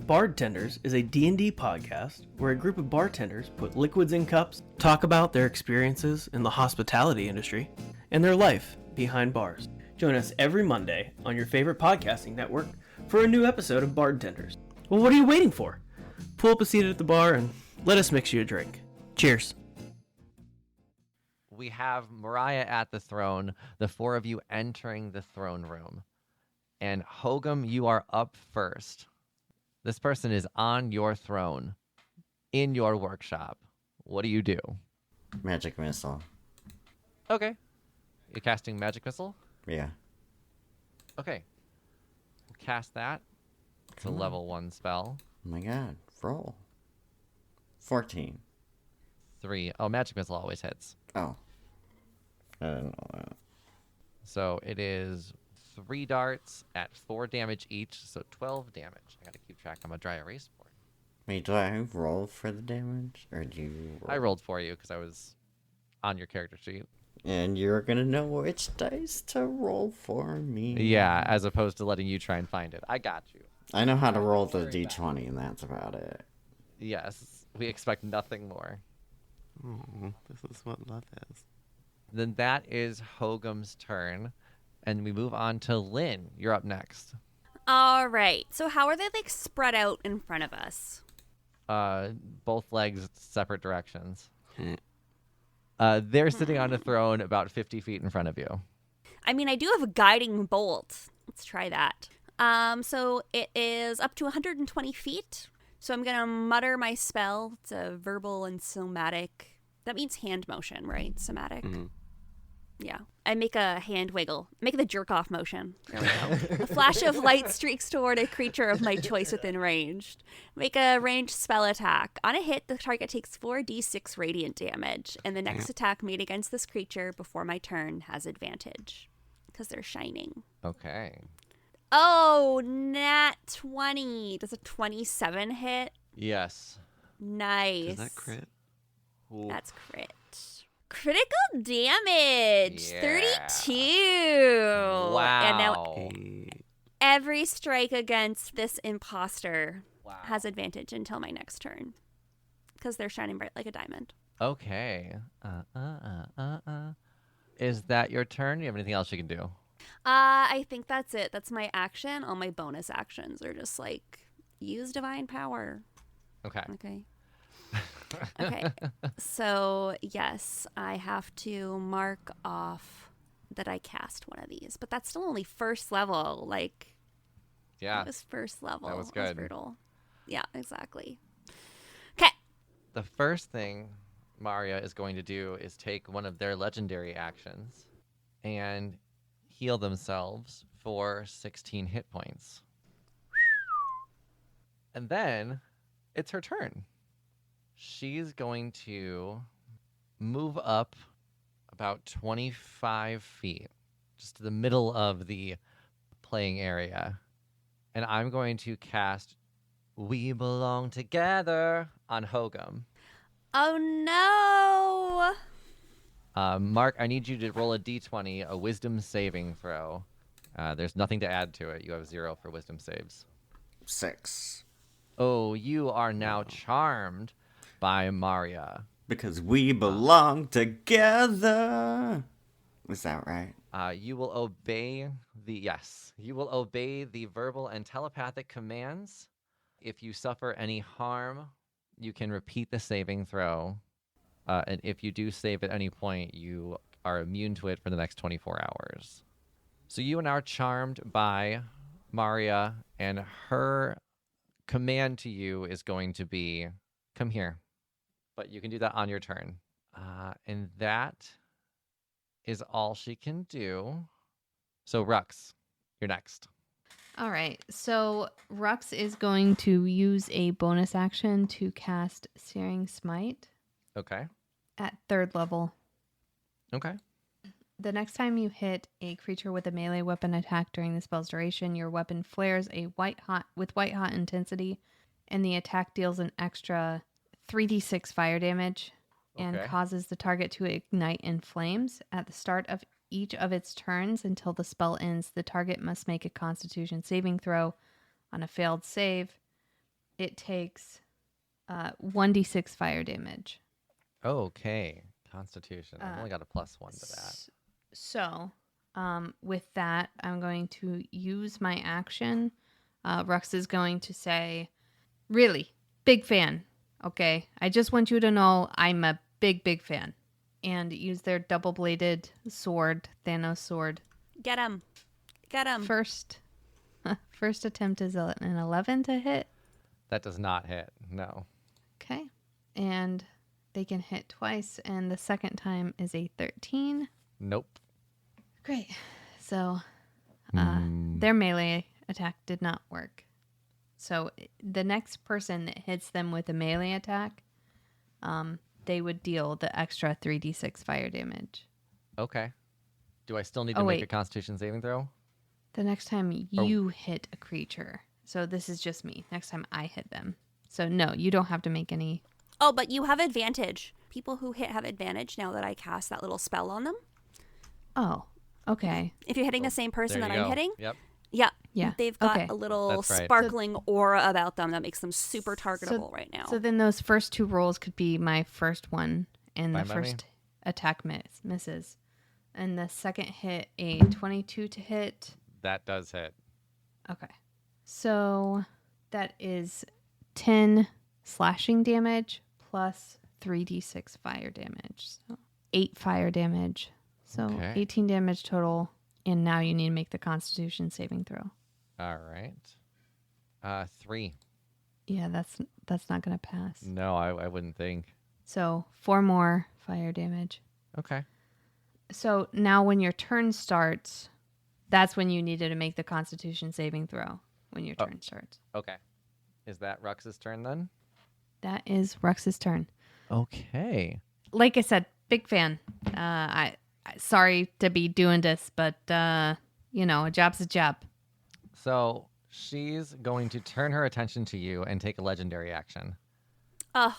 Bartenders is a D&D podcast where a group of bartenders put liquids in cups, talk about their experiences in the hospitality industry, and their life behind bars. Join us every Monday on your favorite podcasting network for a new episode of Bartenders. Well, what are you waiting for? Pull up a seat at the bar and let us mix you a drink. Cheers. We have Mariah at the throne, the 4 of you entering the throne room. And Hogom, you are up first. This person is on your throne, in your workshop. What do you do? Magic missile. Okay. You're casting Magic Missile? Yeah. Okay. Cast that. It's a level 1 spell. Oh my god. Roll. 14. 3. Oh, Magic Missile always hits. Oh. I didn't know that. So it is 3 darts at 4 damage each, so 12 damage. I gotta keep track on my dry erase board. Wait, do I roll for the damage? Or do you roll? I rolled for you because I was on your character sheet. And you're gonna know which dice to roll for me. Yeah, as opposed to letting you try and find it. I got you. I know how to roll the d20, and that's about it. Yes, we expect nothing more. Oh, this is what love is. Then that is Hogom's turn, and we move on to Lynn. You're up next. All right. So how are they like spread out in front of us? Both legs separate directions. They're sitting on a throne about 50 feet in front of you. I mean, I do have a guiding bolt. Let's try that. So it is up to 120 feet. So I'm going to mutter my spell. It's a verbal and somatic. That means hand motion, right? Somatic. Mhm. Yeah. I make a hand wiggle. Make the jerk off motion. There we go. A flash of light streaks toward a creature of my choice within range. Make a ranged spell attack. On a hit, the target takes 4d6 radiant damage, and the next attack made against this creature before my turn has advantage because they're shining. Okay. Oh, nat 20. Does a 27 hit? Yes. Nice. Is that crit? Ooh. That's crit. Critical damage. Yeah. 32. Wow. And now Hey. every strike against this imposter Wow. has advantage until my next turn because they're shining bright like a diamond. Okay. Is that your turn? Do you have anything else you can do? I think that's it. That's my action. All my bonus actions are just like use divine power. Okay. Okay. Okay. So, yes, I have to mark off that I cast one of these, but that's still only first level. Like, Yeah. it was first level. That was It was good. brutal. Yeah, exactly. Okay. The first thing Maria is going to do is take one of their legendary actions and heal themselves for 16 hit points. And then it's her turn. She's going to move up about 25 feet, just to the middle of the playing area. And I'm going to cast We Belong Together on Hogom. Oh, no. Mark, I need you to roll a d20, a wisdom saving throw. There's nothing to add to it. You have 0 for wisdom saves. 6. Oh, you are now charmed by Maria. Because we belong together. Is that right? You will obey you will obey the verbal and telepathic commands. If you suffer any harm, you can repeat the saving throw. And if you do save at any point, you are immune to it for the next 24 hours. So you are now charmed by Maria, and her command to you is going to be, come here. But you can do that on your turn. And that is all she can do. So Rux, you're next. All right. So Rux is going to use a bonus action to cast Searing Smite Okay. at 3rd level. Okay. The next time you hit a creature with a melee weapon attack during the spell's duration, your weapon flares with white hot intensity, and the attack deals an extra 3d6 fire damage and Okay. causes the target to ignite in flames. At the start of each of its turns until the spell ends, the target must make a Constitution saving throw. On a failed save, it takes 1d6 fire damage. Okay. Constitution. I've only got a +1 to that. So, with that, I'm going to use my action. Rux is going to say, really, big fan. Okay, I just want you to know I'm a big fan. And use their double-bladed sword, Thanos sword. Get him. Get him. First attempt is an 11 to hit. That does not hit. No. Okay. And they can hit twice, and the second time is a 13. Nope. Great. So their melee attack did not work. So the next person that hits them with a melee attack, they would deal the extra 3d6 fire damage. Okay. Do I still need to make a Constitution saving throw? The next time you hit a creature. So this is just me. Next time I hit them. So no, you don't have to make any. Oh, but you have advantage. People who hit have advantage now that I cast that little spell on them. Oh, okay. If you're hitting the same person There that you I'm go. hitting, Yep. yeah, Yeah. they've got Okay. a little That's right. sparkling aura about them that makes them super targetable right now. So then those first 2 rolls could be my first one, and the Fine by me. first attack misses. And the second hit, a 22 to hit. That does hit. Okay. So that is 10 slashing damage plus 3d6 fire damage. So 8 fire damage. So Okay. 18 damage total. And now you need to make the Constitution saving throw. All right. 3. Yeah, that's not going to pass. No, I wouldn't think. So 4 more fire damage. Okay. So now when your turn starts, that's when you needed to make the Constitution saving throw when your turn starts. Okay. Is that Rux's turn then? That is Rux's turn. Okay. Like I said, big fan. I sorry to be doing this, but a job's a job. So she's going to turn her attention to you and take a legendary action. Ugh,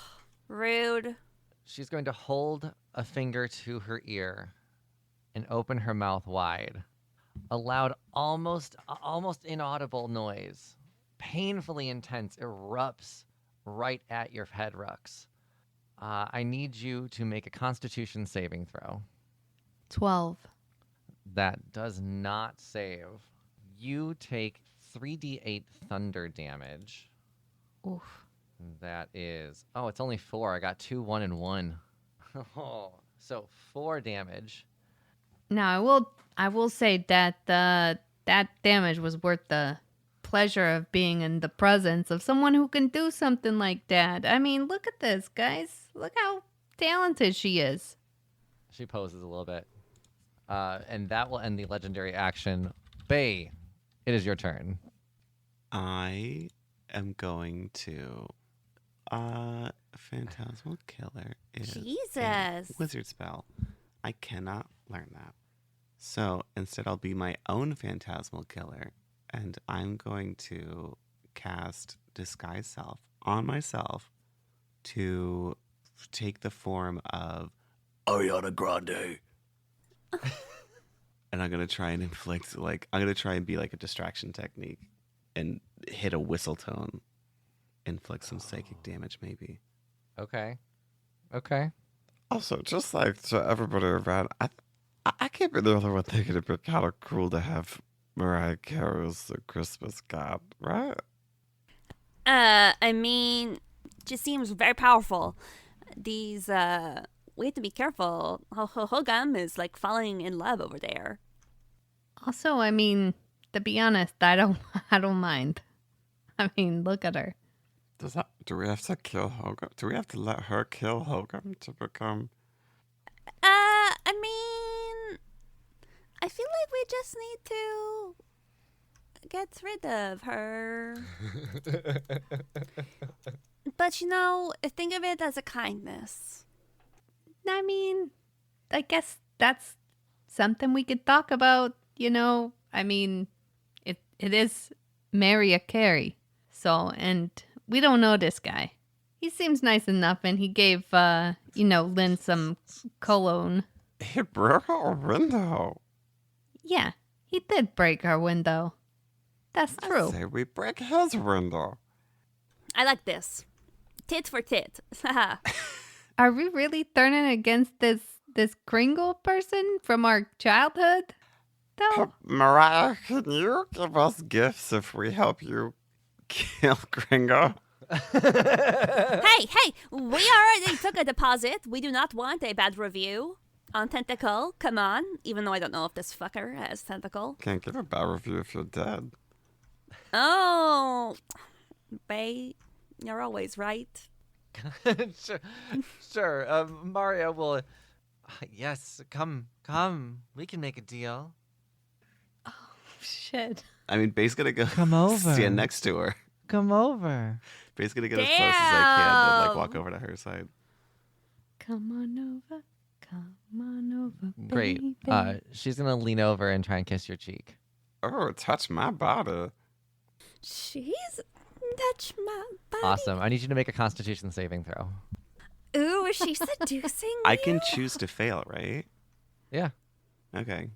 rude. She's going to hold a finger to her ear and open her mouth wide. A loud, almost inaudible noise, painfully intense, erupts right at your head, Rux. I need you to make a Constitution saving throw. 12. That does not save. You take 3d8 thunder damage. Oof. That is... Oh, it's only 4. I got 2, 1, and 1. So 4 damage. Now I will say that that damage was worth the pleasure of being in the presence of someone who can do something like that. I mean, look at this, guys. Look how talented she is. She poses a little bit. And that will end the legendary action. Bae, it is your turn. I am going to. Phantasmal Killer is a Jesus. wizard spell. I cannot learn that. So instead, I'll be my own Phantasmal Killer, and I'm going to cast Disguise Self on myself to take the form of Ariana Grande. And I'm going to try and inflict, I'm going to try and be like a distraction technique and hit a whistle tone. Inflict some psychic damage, maybe. Okay. Also, just like to everybody around, I can't be the only one thinking it'd be kind of cool to have Mariah Carey as the Christmas god, right? I mean, just seems very powerful. These, we have to be careful. Ho-Ho-Hogom is like falling in love over there. Also, I mean, to be honest, I don't mind. I mean, look at her. Do we have to kill Hogom? Do we have to let her kill Hogom to become... I mean, I feel like we just need to get rid of her. But think of it as a kindness. I mean, I guess that's something we could talk about, I mean, it is Mariah Carey. So, and we don't know this guy. He seems nice enough, and he gave, Lynn some cologne. He broke our window. Yeah, he did break our window. That's true. I say we break his window. I like this. Tit for tit. Are we really turning against this Kringle person from our childhood? No. Mariah, can you give us gifts if we help you kill Kringle? Hey, we already took a deposit. We do not want a bad review on Tentacle. Come on, even though I don't know if this fucker has Tentacle. Can't give a bad review if you're dead. Oh, Bae, you're always right. Sure. Mario will... Yes, come. We can make a deal. Shit. I mean, Bae's gonna go Come over. stand next to her. Come over. Bae's gonna get as close as I can to Damn. walk over to her side. Come on over, Great. baby. She's gonna lean over and try and kiss your cheek. Oh, touch my body. She's touch my body. Awesome. I need you to make a Constitution saving throw. Ooh, is she seducing I you? can choose to fail, right? Yeah. Okay.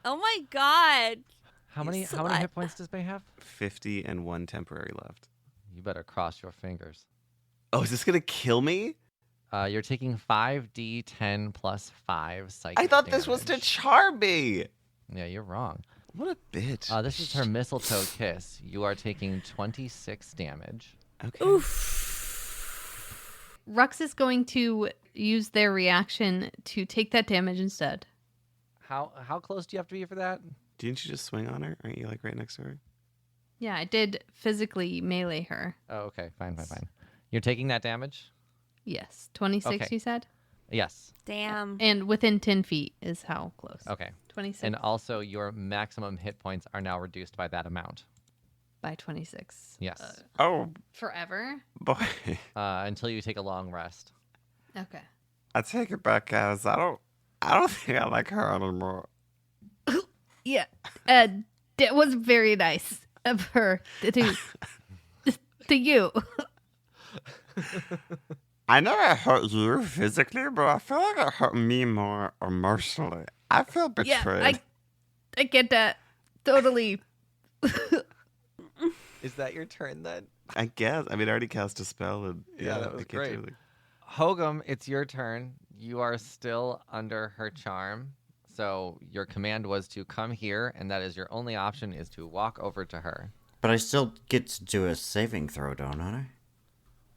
Oh my god. How You many slut. hit points does Bae have? 50 and 1 temporary left. You better cross your fingers. Oh, is this going to kill me? You're taking 5d10 plus 5 psychic I thought this was to damage. charm me. Yeah, you're wrong. What a bitch. This is her mistletoe kiss. You are taking 26 damage. Okay. Oof. Rux is going to use their reaction to take that damage instead. How close do you have to be for that? Didn't you just swing on her? Aren't you like right next to her? Yeah, I did physically melee her. Oh, okay. Fine. You're taking that damage? Yes. 26, Okay. you said? Yes. Damn. And within 10 feet is how close. Okay. 26 And also, your maximum hit points are now reduced by that amount. by 26. Yes. Oh, Forever? boy. Until you take a long rest. Okay. I take it back, guys. I don't think I like her anymore. Yeah. That was very nice of her to you. I know it hurt you physically, but I feel like it hurt me more emotionally. I feel betrayed. Yeah, I get that. Totally. Is that your turn then? I guess. I mean, I already cast a spell. And, Yeah, that was I can't do great. anything. Hogom, it's your turn. You are still under her charm. So your command was to come here, and that is your only option is to walk over to her. But I still get to do a saving throw, don't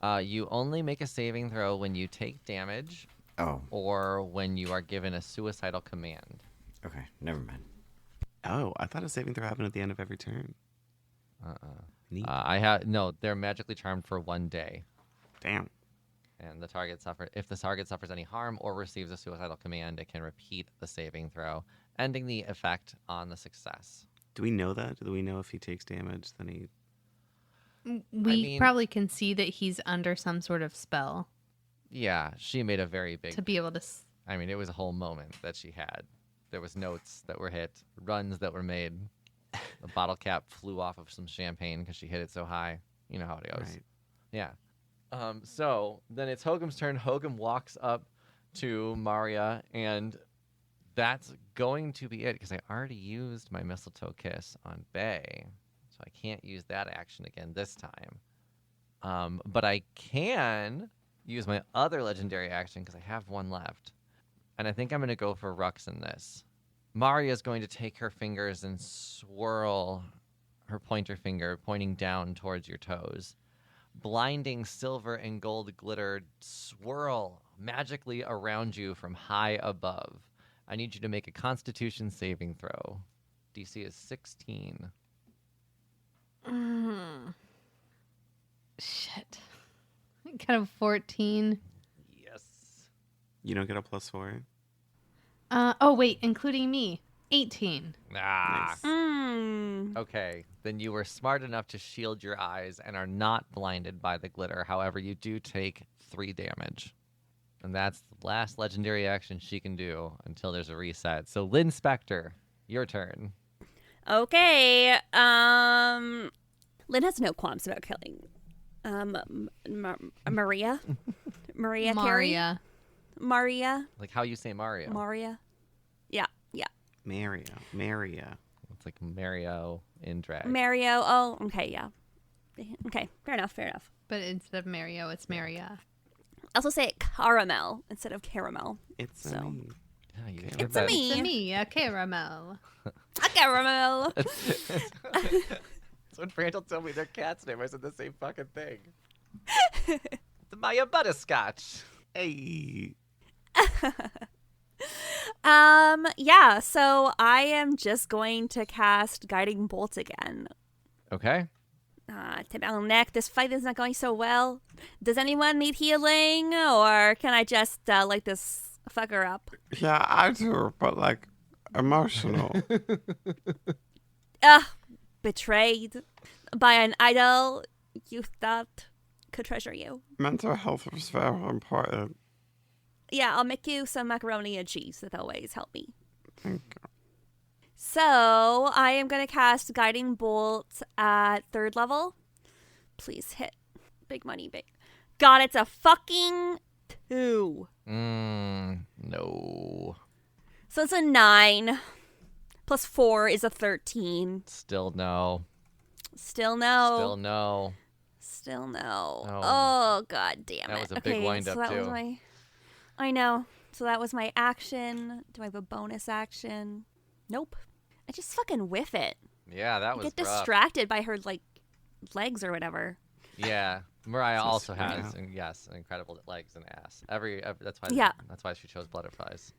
I? You only make a saving throw when you take damage Oh, or when you are given a suicidal command. okay. Never mind. Oh, I thought a saving throw happened at the end of every turn. Neat. No, they're magically charmed for 1 day. Damn. And if the target suffers any harm or receives a suicidal command, it can repeat the saving throw, ending the effect on the success. Do we know that? Do we know if he takes damage, then he... We probably can see that he's under some sort of spell Yeah, she made a very big... to be able to... I mean, it was a whole moment that she had. There was notes that were hit, runs that were made. The bottle cap flew off of some champagne because she hit it so high. You know how it goes. Right. Yeah. So then it's Hogum's turn. Hogum walks up to Maria, and that's going to be it because I already used my mistletoe kiss on Bae, so I can't use that action again this time. But I can use my other legendary action because I have one left, and I think I'm going to go for Rux in this. Maria is going to take her fingers and swirl her pointer finger, pointing down towards your toes. Blinding silver and gold glitter swirl magically around you from high above. I need you to make a Constitution saving throw. DC is 16. Shit. Kind of 14. Yes. You don't get a +4? Oh, wait. Including me. 18. Ah. Nice. Okay. Then you were smart enough to shield your eyes and are not blinded by the glitter. However, you do take 3 damage. And that's the last legendary action she can do until there's a reset. So, Lynn Spector, your turn. Okay. Lynn has no qualms about killing. Maria. Maria Carey. Maria. Like how you say Mario. Maria. Yeah. Maria. It's like Mario in drag. Mario. Oh, okay. Yeah. Okay. Fair enough. But instead of Mario, it's Maria. I also say it caramel instead of caramel. It's So. me. Yeah, you It's a me. It's me, a caramel. A caramel. So when Randall told me their cat's name, I said the same fucking thing. It's Maya Butterscotch. Hey. Yeah, so I am just going to cast Guiding Bolt again. Okay. Tibble neck, this fight is not going so well. Does anyone need healing, or can I just light this fucker up? Yeah, I do, but like emotional. Betrayed by an idol you thought could treasure you. Mental health is very important. Yeah, I'll make you some macaroni and cheese. That always help me. Thank you. So I am going to cast Guiding Bolt at 3rd level. Please hit. Big money, big. God, it's a fucking 2. No. So it's a 9. Plus 4 is a 13. Still no. Still no. Still no. Still no. Oh. Oh, God damn it. That was a big wind-up, so that was too. I know. So that was my action. Do I have a bonus action? Nope. I just fucking whiff it. Yeah, that I was get rough. distracted by her, like, legs or whatever. Yeah. Mariah So also sweet. has, yes, incredible legs and ass. That's why. Yeah. That's why she chose butterflies.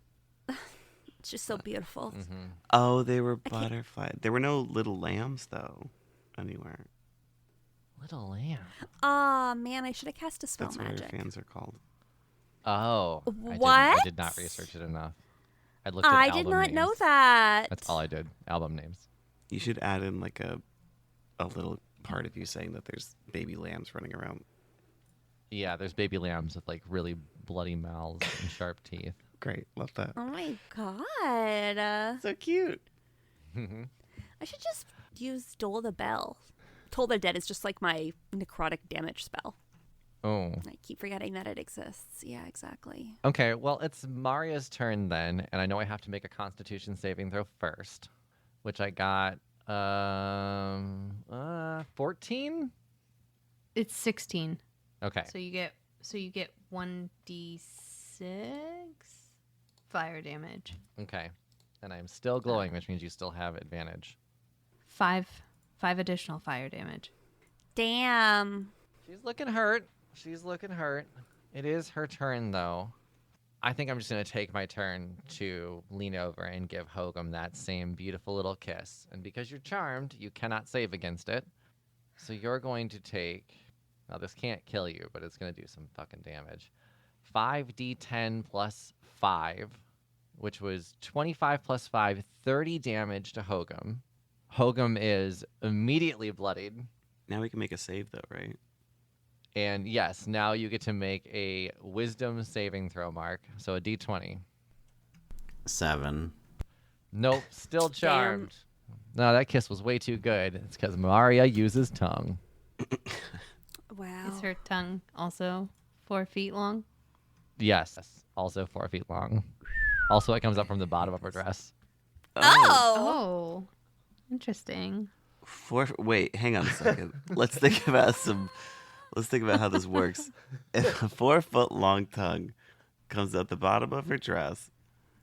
It's just so beautiful. Mm-hmm. Oh, they were I can't- butterflies. There were no little lambs, though, anywhere. Little lamb. Aw, man, I should have cast a spell That's what our magic. fans are called. Oh. I What? did not research it enough. I looked at I did album not know names. that. That's all I did. Album names. You should add in like a little part of you saying that there's baby lambs running around. Yeah, there's baby lambs with like really bloody mouths and sharp teeth. Great, love that. Oh my god. So cute. I should just use Dole the Bell. Toll the Dead is just like my necrotic damage spell. Oh. I keep forgetting that it exists. Yeah, exactly. Okay, well, it's Maria's turn then, and I know I have to make a Constitution saving throw first, which I got 14. It's 16. Okay. So you get 1d6 fire damage. Okay. And I'm still glowing, which means you still have advantage. 5 additional fire damage. Damn. She's looking hurt. She's looking hurt. It is her turn, though. I think I'm just going to take my turn to lean over and give Hogom that same beautiful little kiss. And because you're charmed, you cannot save against it. So you're going to take... Now, this can't kill you, but it's going to do some fucking damage. 5d10 plus 5, which was 25 plus 5, 30 damage to Hogom. Hogom is immediately bloodied. Now we can make a save, though, right? And yes, now you get to make a wisdom saving throw, Mark. So a d20. 7. Nope, still charmed. No, that kiss was way too good. It's because Maria uses tongue. Wow. Is her tongue also 4 feet long? Yes, also 4 feet long. Also, it comes up from the bottom of her dress. Oh. Oh, interesting. Wait, hang on a second. Let's think about how this works. If a 4-foot long tongue comes at the bottom of her dress,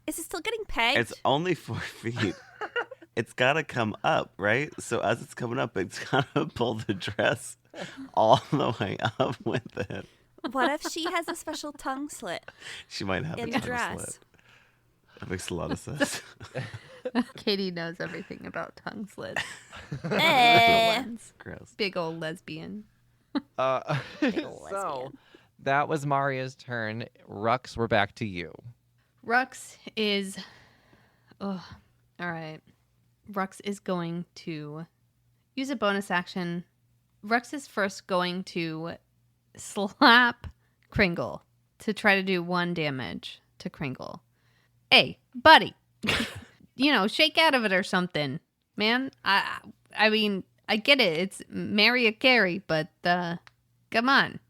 Is it still getting pegged? it's only 4 feet. It's gotta come up, right? So as it's coming up, it's gotta pull the dress all the way up with it. What if she has a special tongue slit She might have in a the tongue dress? slit. That makes a lot of sense. Katie knows everything about tongue slits. Eh. Gross. Big old lesbian. So, lesbian. that was Maria's turn. Rux, we're back to you. Rux is... Oh, all right. Rux is going to use a bonus action. Rux is first going to slap Kringle to try to do 1 damage to Kringle. Hey, buddy. Shake out of it or something. Man, I mean, I get it. It's marry a Carrie, but come on.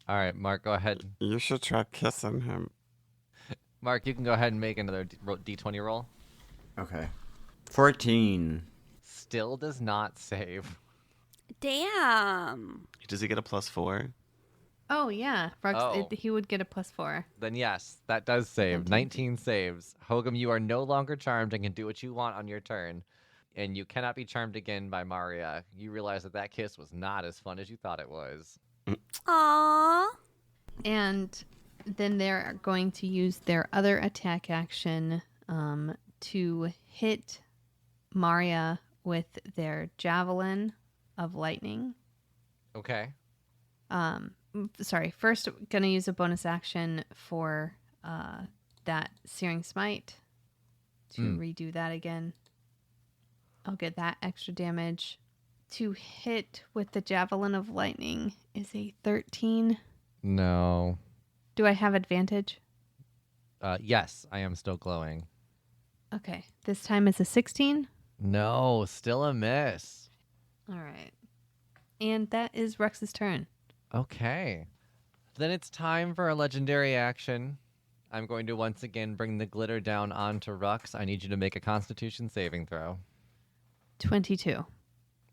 All right, Mark, go ahead. You should try kissing him. Mark, you can go ahead and make another d20 roll. Okay. 14. Still does not save. Damn. Does he get a +4? Oh, yeah. Rux, Oh. he would get a +4. Then yes, that does save. 19 saves. Hogum, you are no longer charmed and can do what you want on your turn. And you cannot be charmed again by Maria. You realize that kiss was not as fun as you thought it was. Aww. And then they're going to use their other attack action to hit Maria with their javelin of lightning. Okay. First gonna use a bonus action for that Searing Smite to redo that again. I'll get that extra damage. To hit with the Javelin of Lightning is a 13. No. Do I have advantage? Yes, I am still glowing. Okay. This time it's a 16. No, still a miss. All right. And that is Rex's turn. Okay. Then it's time for a legendary action. I'm going to once again bring the glitter down onto Rux. I need you to make a Constitution saving throw. 22.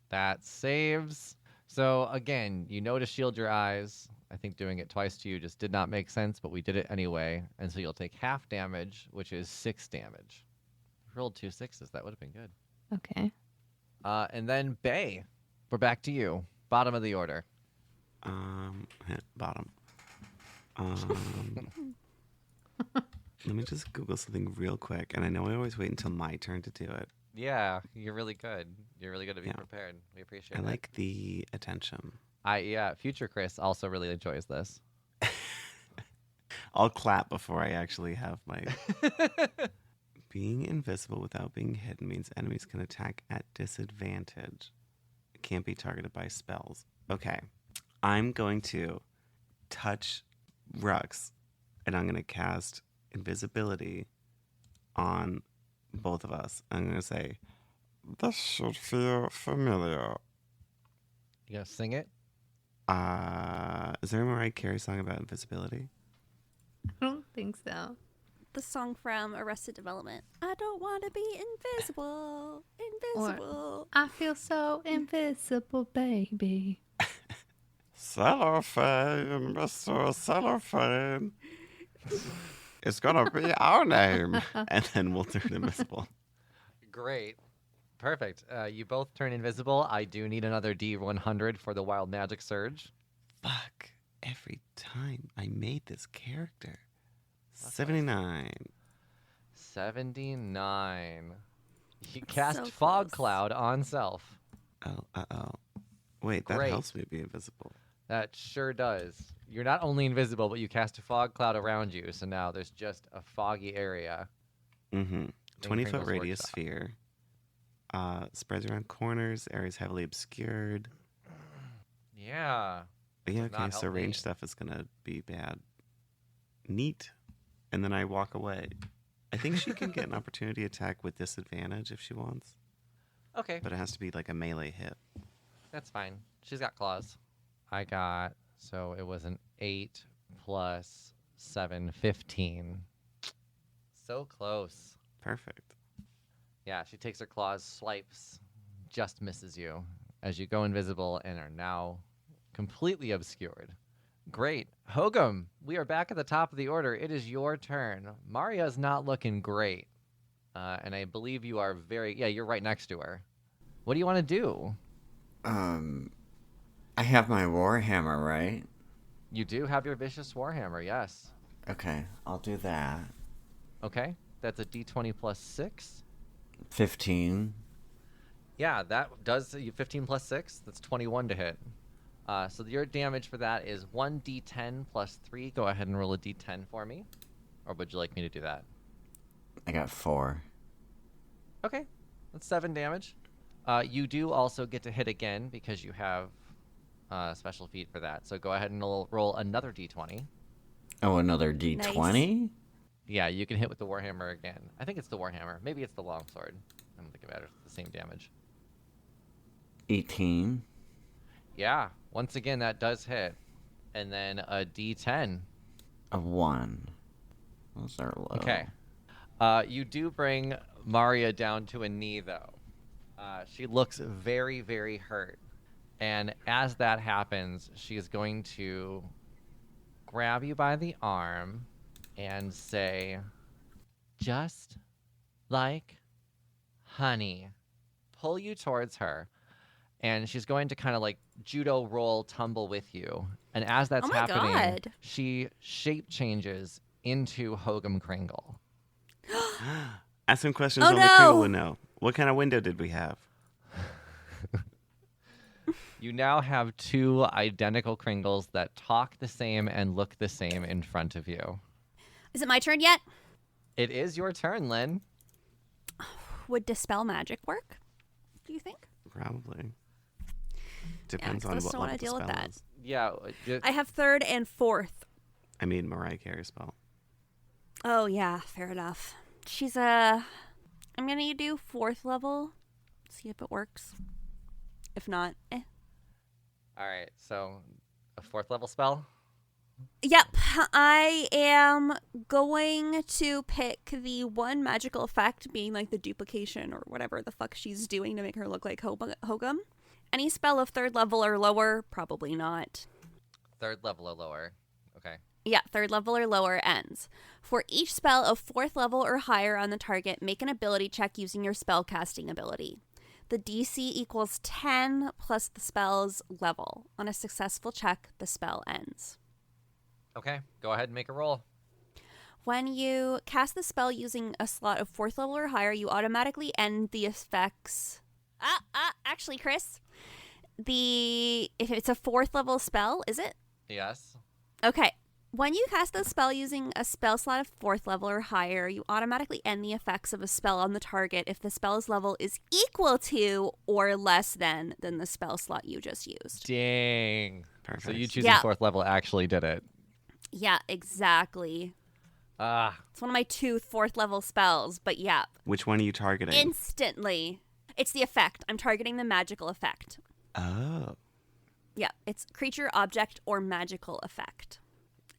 That saves. So again, you know to shield your eyes. I think doing it twice to you just did not make sense, but we did it anyway. And so you'll take half damage, which is 6 damage. Rolled 2 6s. That would have been good. Okay. And then Bae, we're back to you. Bottom of the order. Bottom. Let me just Google something real quick. And I know I always wait until my turn to do it. Yeah, you're really good. You're really good at being prepared. We appreciate it. I like the attention. Future Chris also really enjoys this. I'll clap before I actually have my... Being invisible without being hidden means enemies can attack at disadvantage. It can't be targeted by spells. Okay. I'm going to touch Rux, and I'm going to cast invisibility on both of us. I'm going to say, this should feel familiar. You gonna sing it? Is there a Mariah Carey song about invisibility? I don't think so. The song from Arrested Development. I don't want to be invisible. Invisible. I feel so invisible, baby. Cellophane, Mr. Cellophane. It's gonna be our name. And then we'll turn invisible. Great. Perfect. You both turn invisible. I do need another D100 for the Wild Magic Surge. Fuck. Every time I made this character. 79. 79. You cast so Fog close. Cloud on self. Oh. Wait, that Great. helps me be invisible. That sure does. You're not only invisible, but you cast a fog cloud around you, so now there's just a foggy area. Mm-hmm. 20-foot Kringle's radius workshop. sphere. Spreads around corners, areas heavily obscured. Yeah. Yeah, Does okay, not so help me. range stuff is gonna be bad. Neat. And then I walk away. I think she can get an opportunity attack with disadvantage if she wants, Okay, but it has to be like a melee hit. that's fine. She's got claws. So it was an 8 plus 7, 15. So close. Perfect. Yeah, she takes her claws, swipes, just misses you as you go invisible and are now completely obscured. Great. Hogom, we are back at the top of the order. It is your turn. Maria's not looking great. And I believe you are you're right next to her. What do you want to do? I have my Warhammer, right? You do have your Vicious Warhammer, yes. Okay, I'll do that. Okay, that's a d20 plus 6. 15. Yeah, that does 15 plus 6. That's 21 to hit. So your damage for that is 1d10 plus 3. Go ahead and roll a d10 for me. Or would you like me to do that? I got 4. Okay, that's 7 damage. You do also get to hit again because you have special feat for that. So go ahead and roll another d20. Oh, another D20? Yeah, you can hit with the Warhammer again. I think it's the Warhammer. Maybe it's the Longsword. I don't think it matters. It's the same damage. 18. Yeah, once again, that does hit. And then a d10. A 1. Those are low. Okay. You do bring Maria down to a knee, though. She looks very, very hurt. And as that happens, she is going to grab you by the arm and say, just like honey. Pull you towards her. And she's going to kind of like judo roll tumble with you. And as that's Oh my happening, God. she shape changes into Hogom Kringle. Ask some questions Oh, only no. Kringle would know. What kind of window did we have? You now have 2 identical Kringles that talk the same and look the same in front of you. Is it my turn yet? It is your turn, Lynn. Would Dispel Magic work? Do you think? Probably. Depends 'cause I on just what don't wanna level the deal with spell that. is. Yeah. I have third and fourth. I mean, Mariah Carey spell. Oh, yeah, fair enough. She's I'm gonna do 4th level. See if it works. If not, All right, so a 4th level spell? Yep, I am going to pick the one magical effect being like the duplication or whatever the fuck she's doing to make her look like Hogum. Any spell of 3rd level or lower, probably not. 3rd level or lower. Okay. Yeah, 3rd level or lower ends. For each spell of 4th level or higher on the target, make an ability check using your spellcasting ability. The DC equals 10 plus the spell's level. On a successful check, the spell ends. Okay, go ahead and make a roll. When you cast the spell using a slot of 4th level or higher, you automatically end the effects. Actually, Chris, if it's a 4th level spell, is it? Yes. Okay. When you cast the spell using a spell slot of 4th level or higher, you automatically end the effects of a spell on the target if the spell's level is equal to or less than the spell slot you just used. Dang. Perfect. So you choosing 4th level actually did it. Yeah, exactly. Ah. It's one of my 2 4th level spells, but yeah. Which one are you targeting? Instantly. It's the effect. I'm targeting the magical effect. Oh. Yeah, it's creature, object, or magical effect.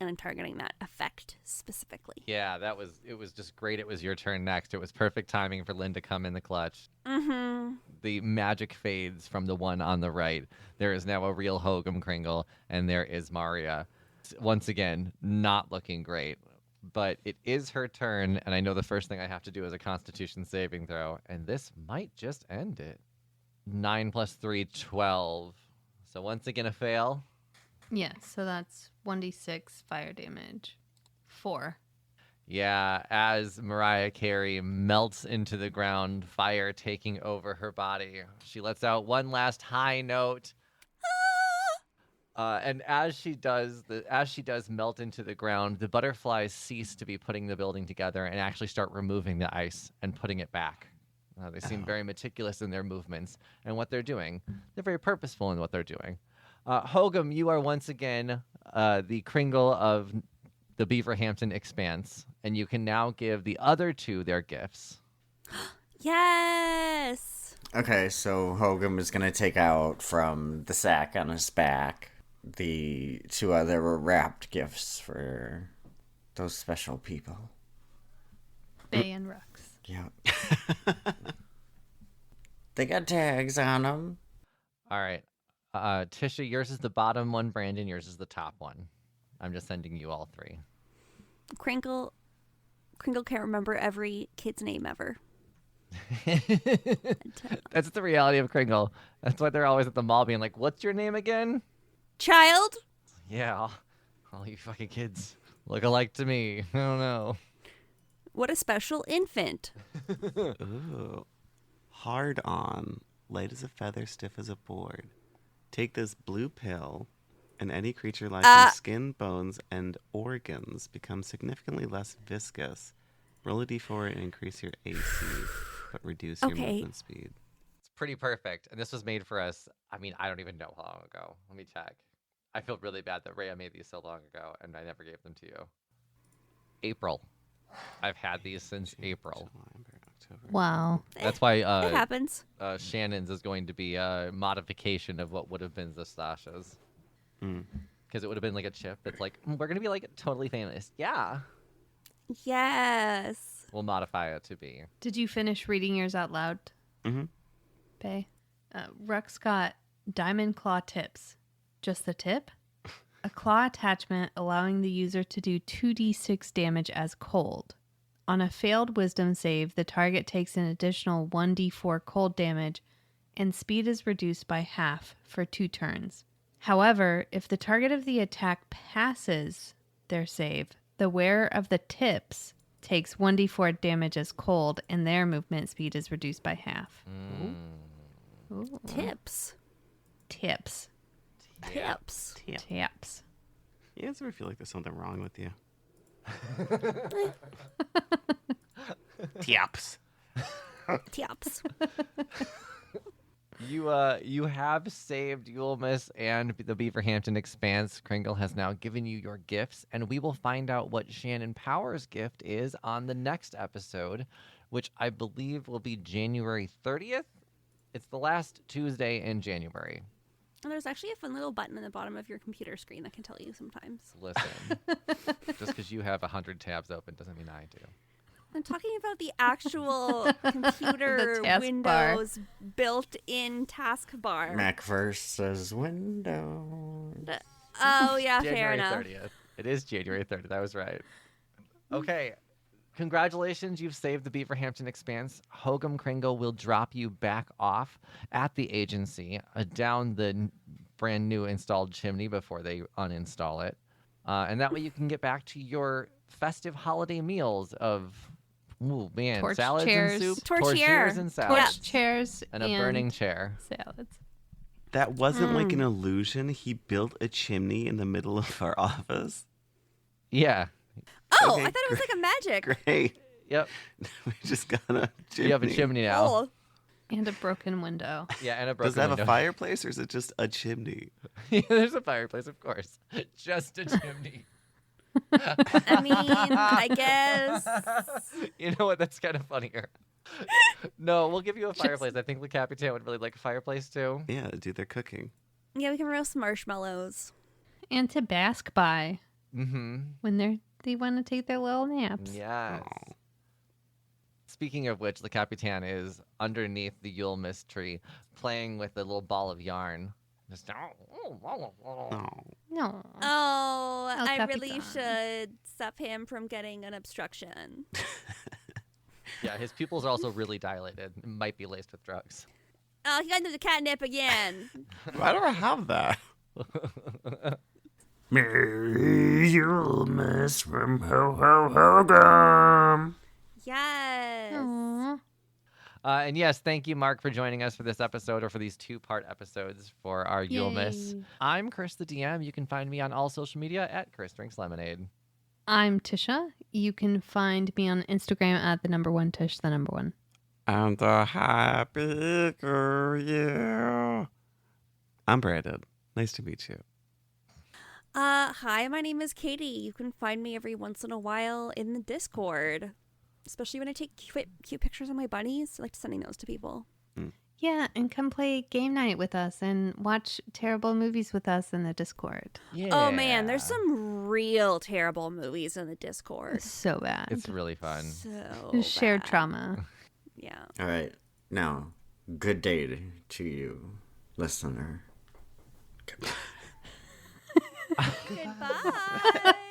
And I'm targeting that effect specifically. Yeah, it was just great. It was your turn next. It was perfect timing for Lynn to come in the clutch. Mm-hmm. The magic fades from the one on the right. There is now a real Hogum Kringle, and there is Maria. Once again, not looking great. But it is her turn, and I know the first thing I have to do is a Constitution saving throw, and this might just end it. 9 plus 3, 12. So once again, a fail. Yeah, so that's 1d6 fire damage. 4. Yeah, as Mariah Carey melts into the ground, fire taking over her body, she lets out one last high note. And as she does melt into the ground, the butterflies cease to be putting the building together and actually start removing the ice and putting it back. They seem very meticulous in their movements and what they're doing. They're very purposeful in what they're doing. Hogum, you are once again the Kringle of the Beaver Hampton Expanse, and you can now give the other 2 their gifts. Yes! Okay, so Hogum is going to take out from the sack on his back the 2 other wrapped gifts for those special people. Bay and Rux. Yep. They got tags on them. All right. Tisha, yours is the bottom one. Brandon, yours is the top one. I'm just sending you all 3. Kringle can't remember every kid's name ever. That's the reality of Kringle. That's why they're always at the mall being like, what's your name again? Child? Yeah, all you fucking kids look alike to me. I don't know. What a special infant. Ooh. Hard on. Light as a feather, stiff as a board. Take this blue pill, and any creature lacking skin, bones, and organs becomes significantly less viscous. Roll a d4 and increase your AC, but reduce your movement speed. It's pretty perfect. And this was made for us. I mean, I don't even know how long ago. Let me check. I feel really bad that Rhea made these so long ago, and I never gave them to you. April. I've had these since April. Wow. That's why It happens. Shannon's is going to be a modification of what would have been Zastasha's. Because it would have been like a chip that's like, we're going to be like totally famous. Yeah. Yes. We'll modify it to be. Did you finish reading yours out loud? Mm-hmm. Bay? Rux got diamond claw tips. Just the tip? A claw attachment allowing the user to do 2d6 damage as cold. On a failed wisdom save, the target takes an additional 1d4 cold damage, and speed is reduced by half for 2 turns. However, if the target of the attack passes their save, the wearer of the tips takes 1d4 damage as cold, and their movement speed is reduced by half. Ooh. Tips. Tips. Tips. Tips. You guys ever feel like there's something wrong with you? Tiaps. Tips. You have saved Yulemas and the Beaver Hampton Expanse. Kringle has now given you your gifts, and we will find out what Shannon Power's gift is on the next episode, which I believe will be January 30th. It's the last Tuesday in January. And there's actually a fun little button in the bottom of your computer screen that can tell you sometimes. Listen, just because you have 100 tabs open doesn't mean I do. I'm talking about the actual computer The taskbar. Windows built-in taskbar. Mac versus Windows. Oh, yeah, fair January enough. 30th. It is January 30th. I was right. Okay. Congratulations, you've saved the Beaver Hampton Expanse. Hogom Kringle will drop you back off at the agency down the brand new installed chimney before they uninstall it. And that way you can get back to your festive holiday meals of, Torch salads chairs. and soup. Torchiere. And Torch salads. chairs And a burning chair. salads. That wasn't like an illusion. He built a chimney in the middle of our office. Yeah. Oh, Okay, I thought it was like a magic. Great. Yep. We just got a chimney. You have a chimney now. Oh, And a broken window. Yeah, and a broken Does it have window. a fireplace or is it just a chimney? Yeah, there's a fireplace, of course. Just a chimney. I mean, I guess. You know what? That's kind of funnier. No, we'll give you a fireplace. I think Le Capitan would really like a fireplace too. Yeah, do their cooking. Yeah, we can roast marshmallows. And to bask by Mm-hmm. when they want to take their little naps. Yes. Aw. Speaking of which, Le Capitan is underneath the Yulemas tree playing with a little ball of yarn. Just Oh. No. Oh, El I really Capitan. should stop him from getting an obstruction. yeah, his pupils are also really dilated. It might be laced with drugs. Oh, he got into the catnip again. Why do I have that? Merry Yulemas from Ho-Ho-Hogom. Yes. Aw. And yes, thank you, Mark, for joining us for this episode or for these two-part episodes for our Yulemas. Yay. I'm Chris the DM. You can find me on all social media at Chris Drinks Lemonade. I'm Tisha. You can find me on Instagram at @1Tish, @1. And a happy New Year. I'm Brandon. Nice to meet you. Hi, my name is Katie. You can find me every once in a while in the Discord, especially when I take cute pictures of my bunnies. I like sending those to people. Yeah, and come play game night with us and watch terrible movies with us in the Discord. Yeah. Oh man, there's some real terrible movies in the Discord. It's so bad. It's really fun. So Shared bad. trauma. Yeah. All right. Now, good day to you, listener. Goodbye. Goodbye.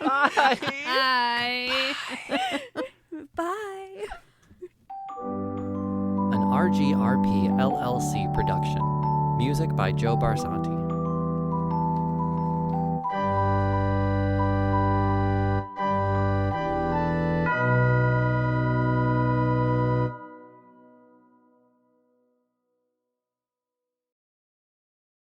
Hi. Bye. An RGRP LLC production. Music by Joe Barsanti.